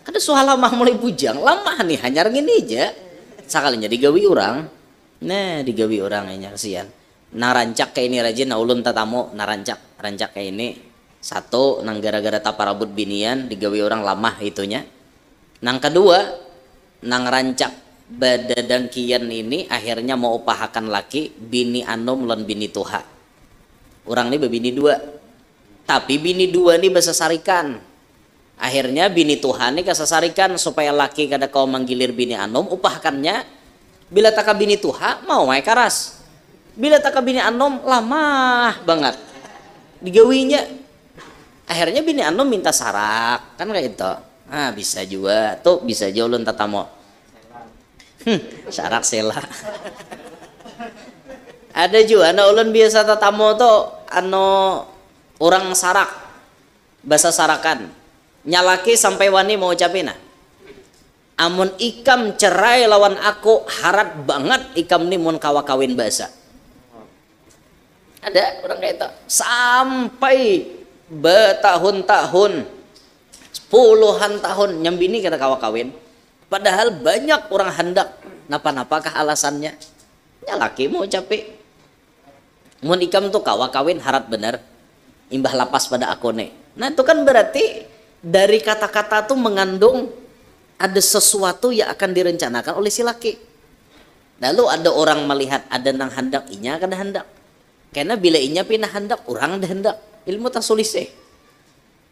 Kada soal lamah mulai bujang, lamah nih hanya gini aja. Sakalinya digawi orang. Nah, digawi orang nya kasihan. Narancak kayak ini rajin nah ulun tatamu narancak kayak ini. Satu nang gara-gara taparabut binian digawi orang lamah itunya. Nang kedua nang rancak badadangkian ini akhirnya mau upahakan laki bini anom lan bini tuha. Orang ini bini dua. Tapi bini dua ini besasarikan. Akhirnya bini Tuhan ini kasasarikan supaya laki kada kau manggilir bini anom upahkannya. Bila taka bini tuha mau wae karas. Bila taka bini anom lama banget digawinya. Akhirnya bini anom minta sarak kan kayak itu. Ah bisa juga tuh bisa aja ulun tatamo. Sarak sela. Ada juga anu ulun biasa tatamo tuh anu orang sarak bahasa sarakan. Nyalaki sampai wani mau ucapin nah. Amun ikam cerai lawan aku harat banget ikam nih mun kawa kawin bahasa. Ada orang kayak itu sampai bertahun-tahun puluhan tahun nyambini kata kawa kawin. Padahal banyak orang hendak napa-napakah alasannya. Nyalaki mau ucapi. Mun ikam tuh kawa kawin harat bener imbah lapas pada aku nih. Nah itu kan berarti dari kata-kata tuh mengandung ada sesuatu yang akan direncanakan oleh si laki. Lalu ada orang melihat ada nang hendak inya kada hendak. Karena bila inya pindah hendak orang ada hendak. Ilmu tasulisih.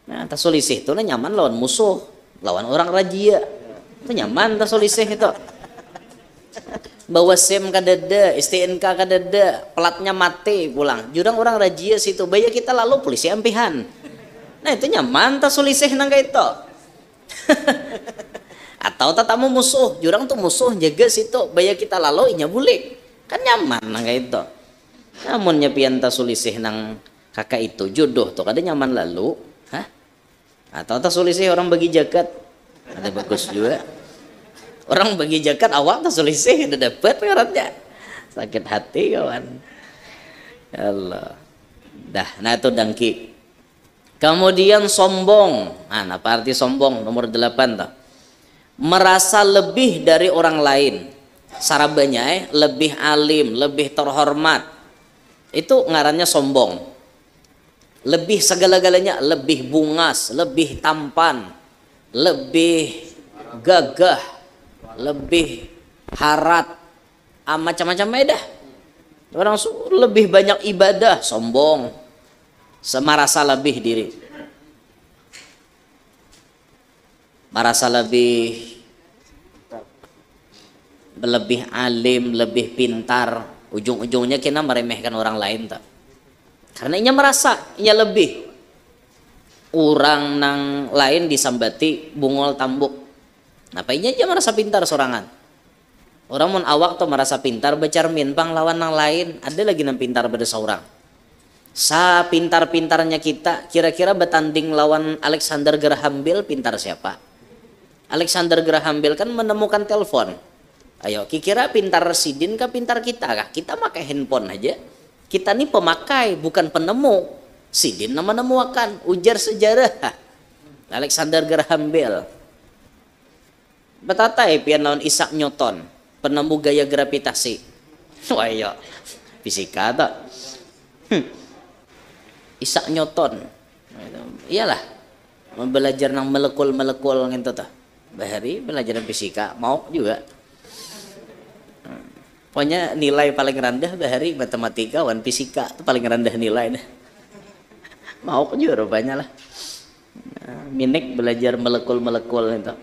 Nah tasulisih itu nyaman lawan musuh, lawan orang rajia. Itu nyaman tasulisih itu. bawa SIM kadada, STNK kadada, pelatnya mati pulang. Jurang orang rajia situ, bayar kita lalu polisi ampihan. Nah itu nyaman tak sulisih nang itu. Atau tatamu musuh, jurang tuh musuh jaga situ, bayar kita lalu inya bulik. Kan nyaman nang itu. Namun nyapian tak sulisih nang kakak itu jodoh tuh kada nyaman lalu. Hah? Atau tak sulisih orang bagi jaket. Ada bagus juga. Orang bagi jaket awak tak sulisih udah dapet ngarannya. Sakit hati kawan. Ya Allah. Dah, nah itu dangki. Kemudian sombong. Nah, apa arti sombong? Nomor 8 tuh. Merasa lebih dari orang lain. Sarabanya lebih alim, lebih terhormat. Itu ngarannya sombong. Lebih segala-galanya, lebih bungas, lebih tampan, lebih gagah, lebih harat, macam-macam dah. Orang lebih banyak ibadah, sombong, merasa lebih diri, merasa lebih alim, lebih pintar, ujung-ujungnya kita meremehkan orang lain tak. Karena inya merasa inya lebih. Orang nang lain disambati bungol tambuk. Napa inya aja merasa pintar sorangan. Orang mun awak tuh merasa pintar becermin pang lawan nang lain, ada lagi nang pintar pada seorang. Sa pintar-pintarnya kita, kira-kira betanding lawan Alexander Graham Bell pintar siapa? Alexander Graham Bell kan menemukan telepon. Ayo, kira pintar Sidin kah pintar kita kah? Kita pakai handphone aja. Kita nih pemakai, bukan penemu. Sidin nama menemukan, ujar sejarah. Alexander Graham Bell. Betatai pian lawan Isaac Newton, penemu gaya gravitasi. Wah iya, fisika tak? Isaac Newton. Iyalah, belajar nang melekul-melekul gitu ta. Bahari belajar fisika, mau juga. Pokoknya nilai paling rendah bahari matematika wan fisika itu paling rendah nilai dah. Mau juga rupanya lah. Minik belajar melekul-melekul itu.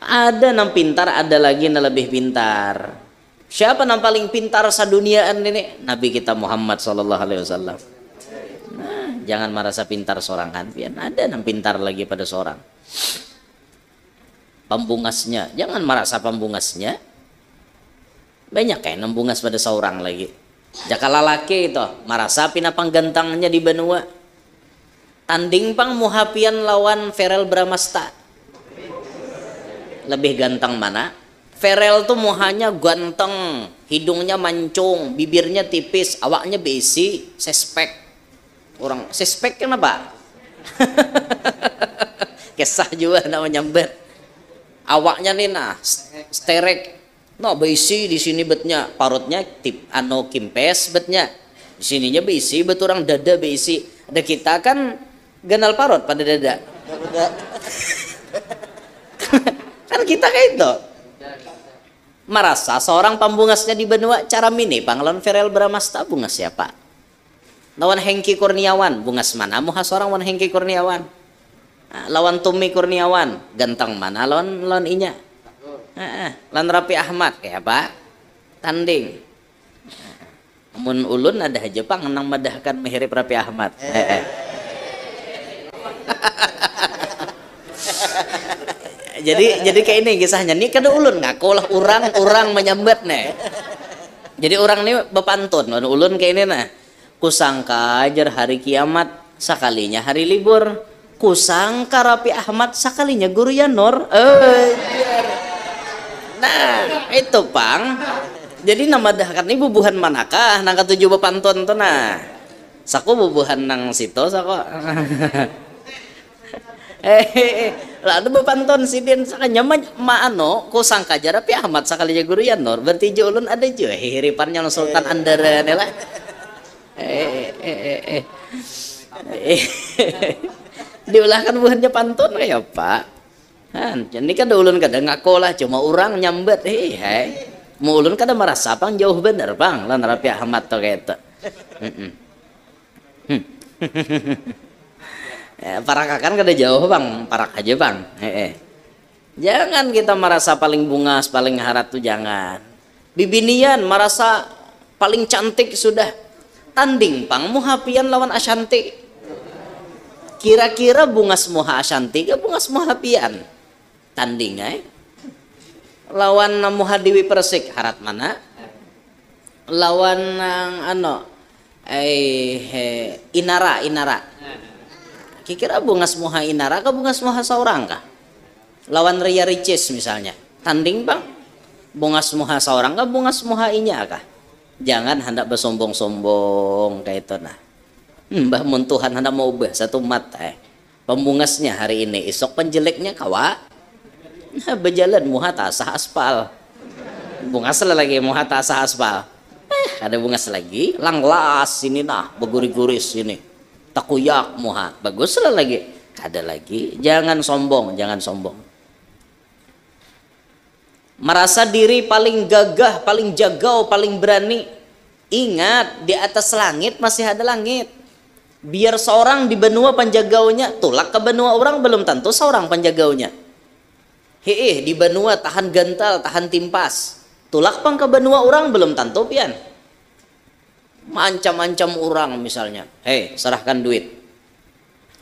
Ada nang pintar, ada lagi nang lebih pintar. Siapa nang paling pintar saduniaan ini? Nabi kita Muhammad sallallahu alaihi wasallam. Nah, jangan merasa pintar seorang kan, ada nang pintar lagi pada seorang. Pembungasnya, jangan merasa pembungasnya. Banyak kayak nembungas pada seorang lagi. Jaka lalaki itu merasa pinapang gantangnya di benua. Tanding pang muhapian lawan Verel Bramasta. Lebih ganteng mana? Verel tuh muhanya ganteng, hidungnya mancung, bibirnya tipis, awaknya besi, sespek. Orang sespek kenapa? Kesah juga namanya nyambet. Awaknya nih nah sterek. No besi di sini betnya, parutnya tip kimpes betnya. Di sininya besi, bet orang dada besi. Ada kita kan ganal parut pada dada. Kan kita kayak itu. Merasa seorang pembungasnya di benua cara mini panglawan Verel Bramasta bungas siapa? Lawan Hengki Kurniawan, bungas mana muha seorang lawan Hengki Kurniawan? Lawan Tumi Kurniawan, ganteng mana lawan inya? Lan Rapi Ahmad kayak apa? Tanding. Mun ulun ada aja pang nang madahkan mirip Rapi Ahmad. Jadi kayak ini kisahnya. Nih kada ulun ngaku lah orang menyambat nih. Jadi orang ini bepantun. Ulun kayak ini nah. Kusangka ajar hari kiamat sakalinya hari libur. Kusangka Rapi Ahmad sakalinya guru Yanor. Nah itu pang. Jadi nama dahkan ini bubuhan manakah nang ketujuh bepantun tuh nah. Saku bubuhan nang situ saku. Lalu bepantun sidin sakanya maano kusangka aja Rapi Ahmad sakalinya guru Yanor. Berarti ulun ada juga hiripannya Sultan Andara nih lah. Diulahkan buhannya pantun kayak pak. Jadi kan ulun kada ngaku lah cuma orang nyambet mau ulun kada merasa pang jauh bener pang lan Rapi Ahmad tuh kayak itu. Parak kan kada jauh bang, parak aja bang. Jangan kita merasa paling bungas paling harat tuh jangan. Bibinian merasa paling cantik sudah. Tanding pang muhapian lawan Ashanti. Kira-kira bungas muha Ashanti ke bungas muhapian? Tanding lawan muha Dewi Persik harat mana? Lawan Inara. Kira-kira bungas muha Inara ke bungas muha seorang kah? Lawan Ria Ricis misalnya. Tanding bang. Bungas muha seorang kah bungas muha inya kah? Jangan hendak bersombong-sombong kayak itu nah. Mbah mun Tuhan hendak mau ubah satu mata pembungasnya hari ini, esok penjeleknya kawa. Nah, berjalan muha tasah aspal. Bungas lagi muha tasah aspal. Ada bungas lagi, langlas ini nah, beguri-guris ini. Takuyak muha, bagus lagi. Ada lagi, jangan sombong, jangan sombong. Merasa diri paling gagah, paling jagau, paling berani. Ingat, di atas langit masih ada langit. Biar seorang di benua penjagaunya, tulak ke benua orang belum tentu seorang penjagaunya. Di benua tahan gantal, tahan timpas. Tulak pang ke benua orang belum tentu pian. Mancam-ancam orang misalnya. Serahkan duit.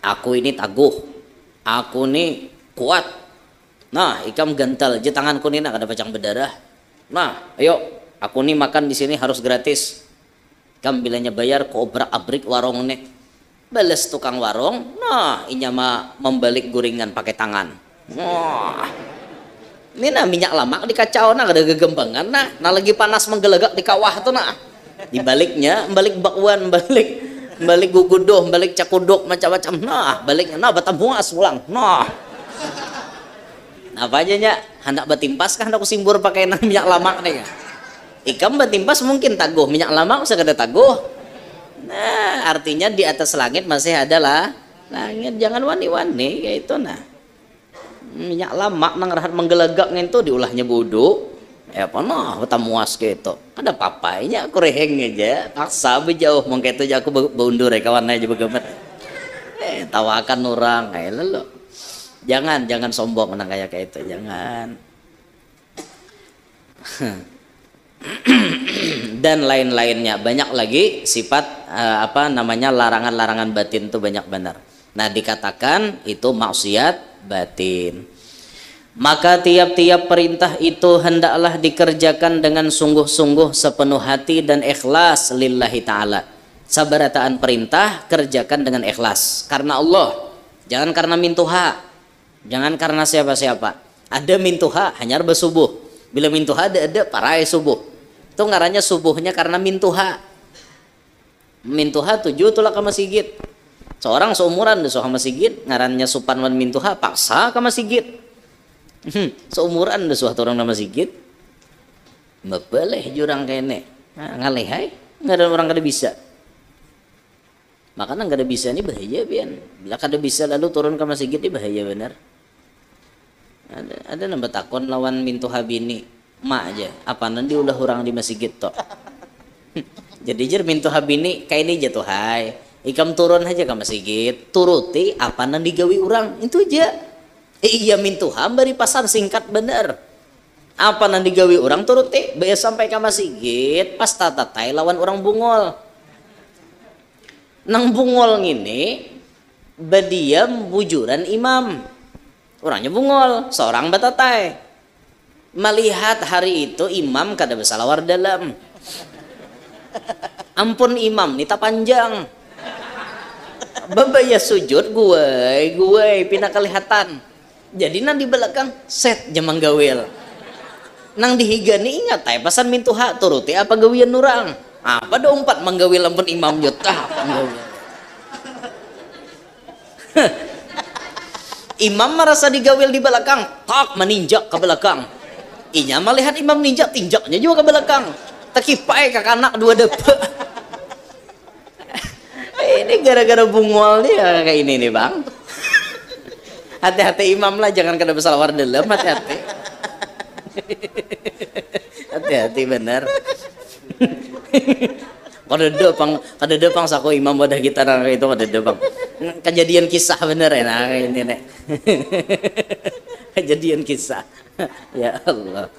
Aku ini taguh. Aku ini kuat. Nah, ikam gantal aja tanganku nih nak ada pacang berdarah. Nah, ayo, aku nih makan di sini harus gratis. Ikam bilanya bayar ko obrak-abrik warung nih. Bales tukang warung. Nah, inya mah membalik guringan pakai tangan. Wah. Ini nah minyak lamak di kacau nah ada gegembangan nah lagi panas menggelegak di kawah tuh nah. Di baliknya balik bakwan, balik gugudoh, balik cakuduk macam-macam. Nah, baliknya nah batambuas ulang. Nah. Apa aja nya hendak batimpas kan aku simbur pakai minyak lamak nih kan. Ikam batimpas mungkin taguh, minyak lamak usah kada taguh. Nah, artinya di atas langit masih ada lah langit, jangan wani-wani kayak itu nah. Minyak lamak nang rahat menggelegak ngento diulahnya bodoh. Apa nah batamuas kayak itu. Ada papainya aku reheng aja, paksa bejauh mengketu aja aku beundur kawan aja begemet. Tawakan orang kayak lalu. Jangan sombong nang kayak itu, jangan. Dan lain-lainnya banyak lagi sifat larangan-larangan batin itu banyak benar. Nah, dikatakan itu maksiat batin. Maka tiap-tiap perintah itu hendaklah dikerjakan dengan sungguh-sungguh sepenuh hati dan ikhlas lillahi ta'ala. Sabarataan perintah kerjakan dengan ikhlas karena Allah, jangan karena mintuha. Jangan karena siapa-siapa. Ada mintuha hanya bersubuh. Bila mintuha ada parai subuh. Itu ngarannya subuhnya karena mintuha. Mintuha 7 tulak ke masjid. Seorang seumuran deh sama masjid ngarannya supanwan mintuha paksa ke masjid. Seumuran deh suatu orang nama masjid. Mebeleh jurang kene. Ngalehai, enggak ada orang kada bisa. Makanya kada bisa ini bahaya pian. Bila kada bisa lalu turun ke masjid ini bahaya benar. Ada nambah takon lawan mintuha bini mak aja apa nanti ulah orang di masjid tok. Jadi jer mintuha bini kayak ini jatuh hai ikam turun aja ke masjid turuti apa nanti gawi orang itu aja. Iya mintuha bari pasar singkat bener apa nanti gawi orang turuti bayar sampai ke masjid pas tatatai lawan orang bungol nang bungol ini badiam bujuran imam. Orangnya bungol, seorang batatai. Melihat hari itu imam kada bersalawar dalam. Ampun imam, nita panjang. Babaya sujud gue pindah kelihatan. Jadi nang di belakang set jamang gawil. Nang dihigani ingat tay pasan mintuha turuti apa gawian nurang. Apa do umpat manggawil ampun imam jotah. Imam merasa digawil di belakang, tak meninjak ke belakang. Inya melihat imam ninjak, tinjaknya juga ke belakang. Tekipai ke kanak dua depe. Ini gara-gara bungol dia kayak ini nih bang. Hati-hati imam lah, jangan kena bersalawar dalam, hati-hati. Hati-hati bener. Kada depang sako imam wadah kita nang itu kada depang. Kejadian kisah bener ya nah ini nek. Kejadian kisah. Ya Allah.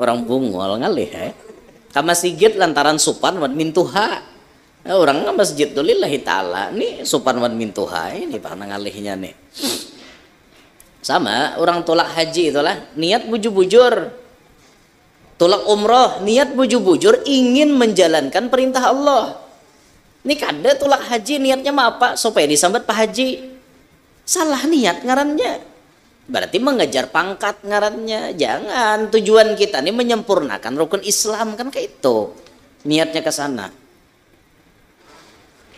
Orang bungol ngalih ka masjid lantaran supan wan mintuha. Orang ka masjid tu lillahi ta'ala nih supan wan mintuha ini pana ngalihnya nih. Sama orang tolak haji itulah niat bujur-bujur, tolak umroh niat bujur-bujur ingin menjalankan perintah Allah. Ini kada tolak haji niatnya mah apa? Supaya disambat Pak Haji. Salah niat ngarannya. Berarti mengejar pangkat ngarannya. Jangan, tujuan kita ini menyempurnakan rukun Islam kan kayak itu. Niatnya ke sana.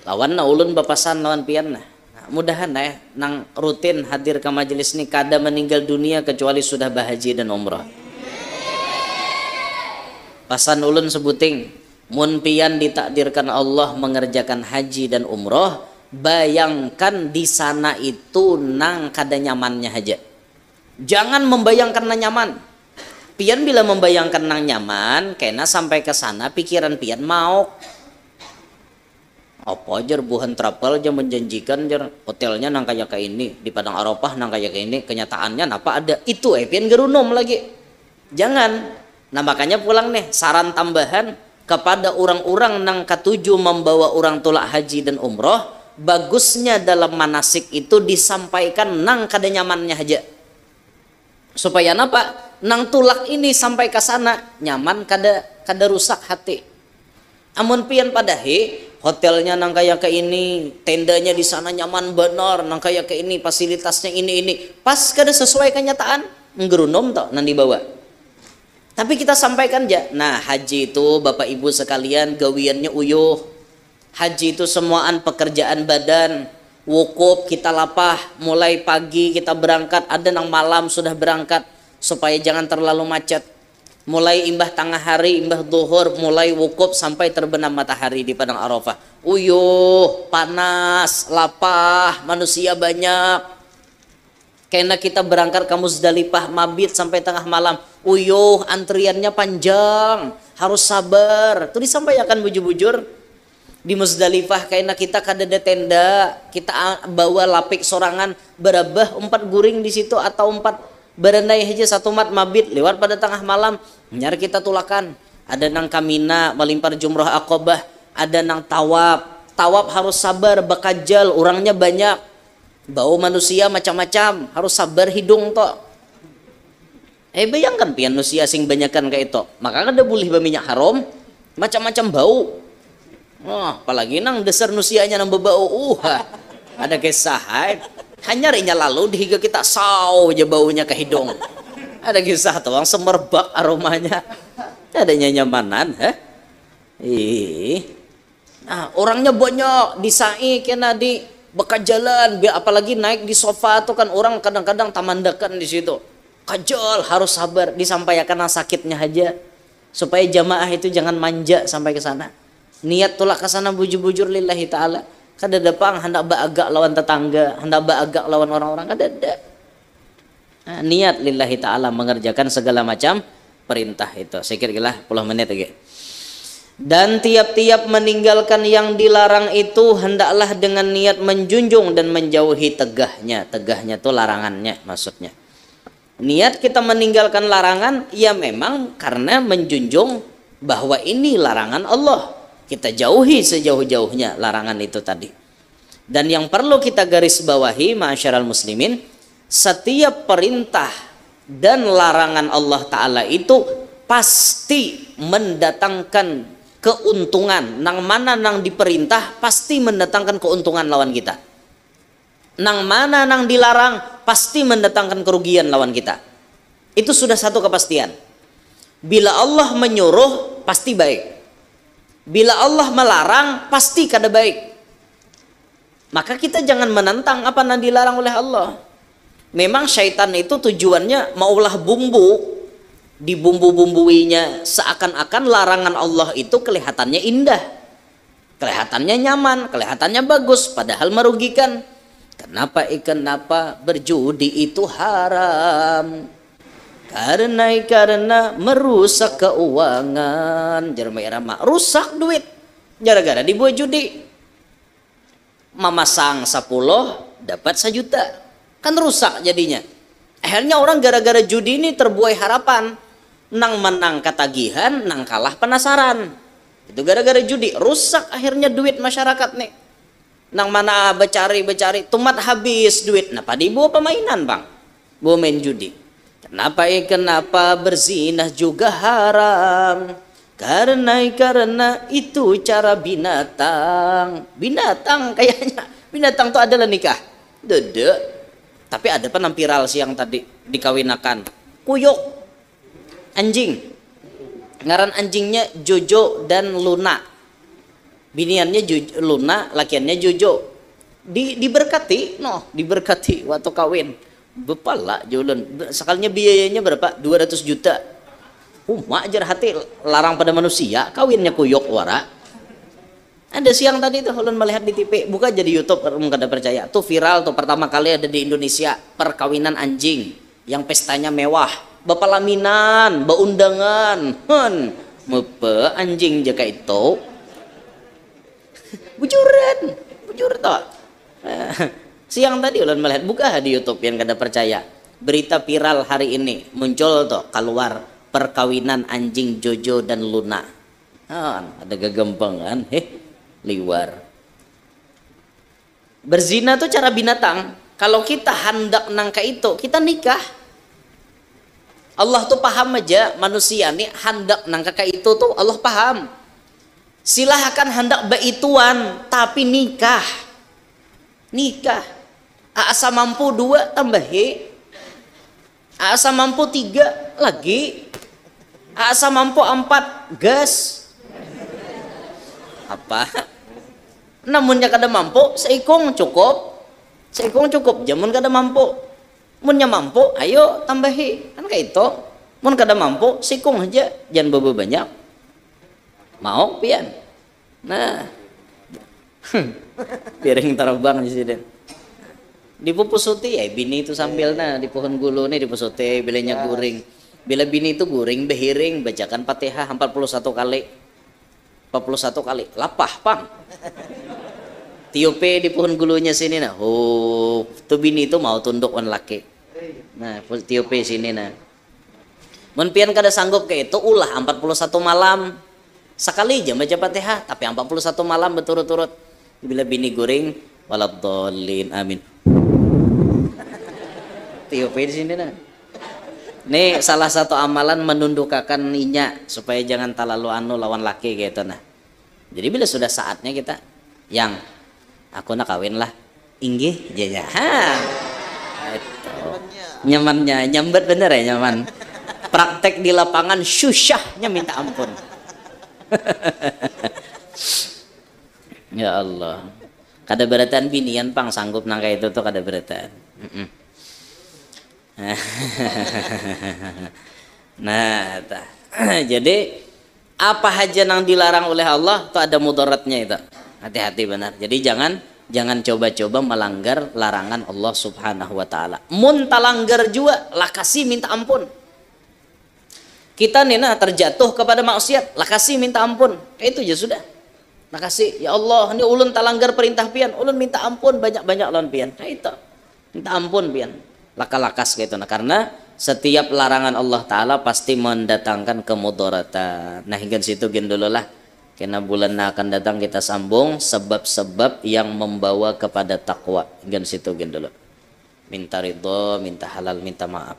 Lawan na ulun bapasan lawan pian nah. Mudahan ya nang rutin hadir ke majelis ini kada meninggal dunia kecuali sudah bahaji dan umrah. Pasan ulun sebuting mun pian ditakdirkan Allah mengerjakan haji dan umrah, bayangkan di sana itu nang kada nyamannya aja. Jangan membayangkan nang nyaman. Pian bila membayangkan nang nyaman, kena sampai ke sana pikiran pian mau apa aja buhan travel aja menjanjikan aja hotelnya nang kayak ini di Padang Arafah nang kayak ini, kenyataannya apa ada itu pian gerunom lagi. Jangan. Nah makanya pulang nih saran tambahan kepada orang-orang nang ketujuh membawa orang tolak haji dan umroh, bagusnya dalam manasik itu disampaikan nang kada nyamannya aja. Supaya apa? Nang tulak ini sampai ke sana nyaman kada rusak hati. Amun pian padahi hotelnya nang kayak ini, tendanya di sana nyaman benar, nang kayak ini fasilitasnya ini. Pas kada sesuai kenyataan, nggerunom tok nang dibawa. Tapi kita sampaikan aja. Nah, haji itu Bapak Ibu sekalian gawiannya uyuh. Haji itu semuaan pekerjaan badan. Wukuf kita lapah, mulai pagi kita berangkat, ada nang malam sudah berangkat supaya jangan terlalu macet. Mulai imbah tengah hari, imbah duhur, mulai wukuf sampai terbenam matahari di Padang Arafah. Uyuh, panas, lapah, manusia banyak. Karena kita berangkat ke Muzdalifah mabit sampai tengah malam. Uyuh, antriannya panjang, harus sabar. Itu disampaikan bujur-bujur. Di Muzdalifah karena kita kada ada tenda, kita bawa lapik sorangan berabah 4 guring di situ atau 4 berandai aja satu mat mabit lewat pada tengah malam nyari kita tulakan. Ada nang kamina melimpar jumroh akobah, ada nang tawab harus sabar bakajal orangnya banyak, bau manusia macam-macam harus sabar hidung toh. Bayangkan pian manusia sing banyakan kayak itu, maka kada boleh berminyak haram macam-macam bau. Apalagi nang dasar nusianya nang bebau ada kisah hanya rinya lalu dihiga kita saw aja baunya ke hidung. Ada kisah tuang semerbak aromanya. Adanya nyamanan orangnya banyak disai kena di bekas jalan, apalagi naik di sofa tuh kan orang kadang-kadang tamandakan di situ. Kajal harus sabar disampaikan sakitnya aja supaya jamaah itu jangan manja sampai ke sana. Niat tolak ke sana bujur-bujur lillahi ta'ala. Kada dapang hendak baagak lawan tetangga, hendak baagak lawan orang-orang kada ada. Niat lillahi ta'ala mengerjakan segala macam perintah itu. Saya kira 10 menit lagi. Dan tiap-tiap meninggalkan yang dilarang itu hendaklah dengan niat menjunjung dan menjauhi tegahnya. Tegahnya itu larangannya maksudnya. Niat kita meninggalkan larangan ya memang karena menjunjung bahwa ini larangan Allah. Kita jauhi sejauh-jauhnya larangan itu tadi. Dan yang perlu kita garis bawahi ma'asyiral muslimin, setiap perintah dan larangan Allah Ta'ala itu pasti mendatangkan keuntungan. Nang mana nang diperintah pasti mendatangkan keuntungan lawan kita. Nang mana nang dilarang pasti mendatangkan kerugian lawan kita. Itu sudah satu kepastian. Bila Allah menyuruh pasti baik. Bila Allah melarang pasti kada baik. Maka kita jangan menentang apa yang dilarang oleh Allah. Memang syaitan itu tujuannya maulah bumbu, dibumbu-bumbuinya seakan-akan larangan Allah itu kelihatannya indah, kelihatannya nyaman, kelihatannya bagus, padahal merugikan. Kenapa berjudi itu haram? Karena merusak keuangan. Jerma rusak duit gara-gara dibuat judi. Mamasang 10 dapat 1 juta, kan rusak jadinya. Akhirnya orang gara-gara judi ini terbuai harapan. nang menang ketagihan, nang kalah penasaran. Itu gara-gara judi, rusak akhirnya duit masyarakat nih. Nang mana becari tumat habis duit. Napa dibawa pemainan bang? Bawa main judi. Kenapa berzinah juga haram? Karena itu cara binatang. Binatang kayaknya. Binatang itu adalah nikah. Dede. Tapi ada penampiral siang tadi dikawinakan. Kuyuk. Anjing. Ngaran anjingnya Jojo dan Luna. Biniannya Luna, lakiannya Jojo. Diberkati, diberkati waktu kawin. Bepala julen. Sekalinya biayanya berapa? 200 juta. Ajar hati larang pada manusia, kawinnya kuyok wara. Ada siang tadi tuh ulun melihat di TV, buka jadi YouTube, kada percaya. Tuh viral tuh pertama kali ada di Indonesia perkawinan anjing yang pestanya mewah. Bapalaminan, baundangan, mepe anjing jaka itu, bujur toh. Siang tadi ulun melihat, buka di YouTube yang kada percaya. Berita viral hari ini muncul toh keluar perkawinan anjing Jojo dan Luna. Ada gagampangan, liwar. Berzina tuh cara binatang. Kalau kita hendak nangka itu, kita nikah. Allah tuh paham aja manusia nih hendak nangka itu tuh Allah paham. Silahkan hendak beituan tapi nikah. Asa mampu 2 tambahi. Asa mampu 3 lagi. Asa mampu 4 gas. Apa? Namunnya kada mampu seikung cukup. Jamun kada mampu. Munnya mampu, ayo tambahi. Kan kayak itu. Mun kada mampu, sikung aja. Jangan bobo banyak. Mau pian. Nah. Piring terbang di sini. Dipupusuti ya bini itu sambil di pohon gulu nih dipusuti bilanya guring. Bila bini itu guring behiring bacakan Fatihah 41 kali. 41 kali. Lapah, Pang. Tiope di pohon gulunya sini tuh bini itu mau tunduk wan laki. Nah, tiope sini mun pian kada sanggup kayak itu ulah 41 malam. Sekali aja baca Fatihah, tapi 41 malam berturut-turut. Bila bini guring, waladhdallin amin. Tiope di sini Nih salah satu amalan menundukkan minyak supaya jangan terlalu lawan laki gitu Jadi bila sudah saatnya kita yang aku nak kawin lah, inggih jaya. Nyamannya, nyambat bener ya nyaman. Praktek di lapangan susahnya minta ampun. Ya Allah. Kada beratan binian pang sanggup nangka itu tuh kada beratan. Nah, jadi apa aja yang dilarang oleh Allah tuh ada mudaratnya itu. Hati-hati benar. Jadi jangan coba-coba melanggar larangan Allah Subhanahu wa taala. Mun talanggar juga lah kasih minta ampun. Kita nih terjatuh kepada maksiat, lah kasih minta ampun. Itu aja sudah. Lah kasih, ya Allah, ini ulun talanggar perintah pian, ulun minta ampun banyak-banyak lawan pian. Nah itu. Minta ampun pian. Laka-lakas gitu karena setiap larangan Allah taala pasti mendatangkan kemudaratan. Nah hingga situ gin dulu lah. Karena bulan akan datang kita sambung sebab-sebab yang membawa kepada takwa. Hingga situ gin dulu. Minta ridho, minta halal, minta maaf.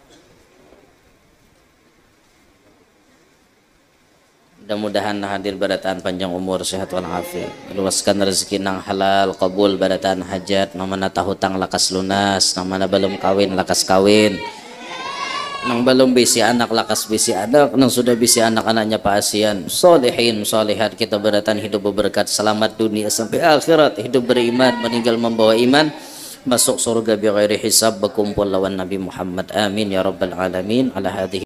Mudah-mudahan hadir barataan panjang umur, sehat walafiat. Luaskan rezeki nang halal, kabul barataan hajat. Namana hutang lakas lunas, namana belum kawin lakas kawin. Nang belum bisi anak lakas bisi anak, nang sudah bisi anak-anaknya paasian. Solehin, solehat kita barataan hidup berberkat, selamat dunia sampai akhirat, hidup beriman, meninggal membawa iman, masuk surga bi ghairi hisab, berkumpul lawan Nabi Muhammad. Amin ya rabbal alamin. Ala hadhihi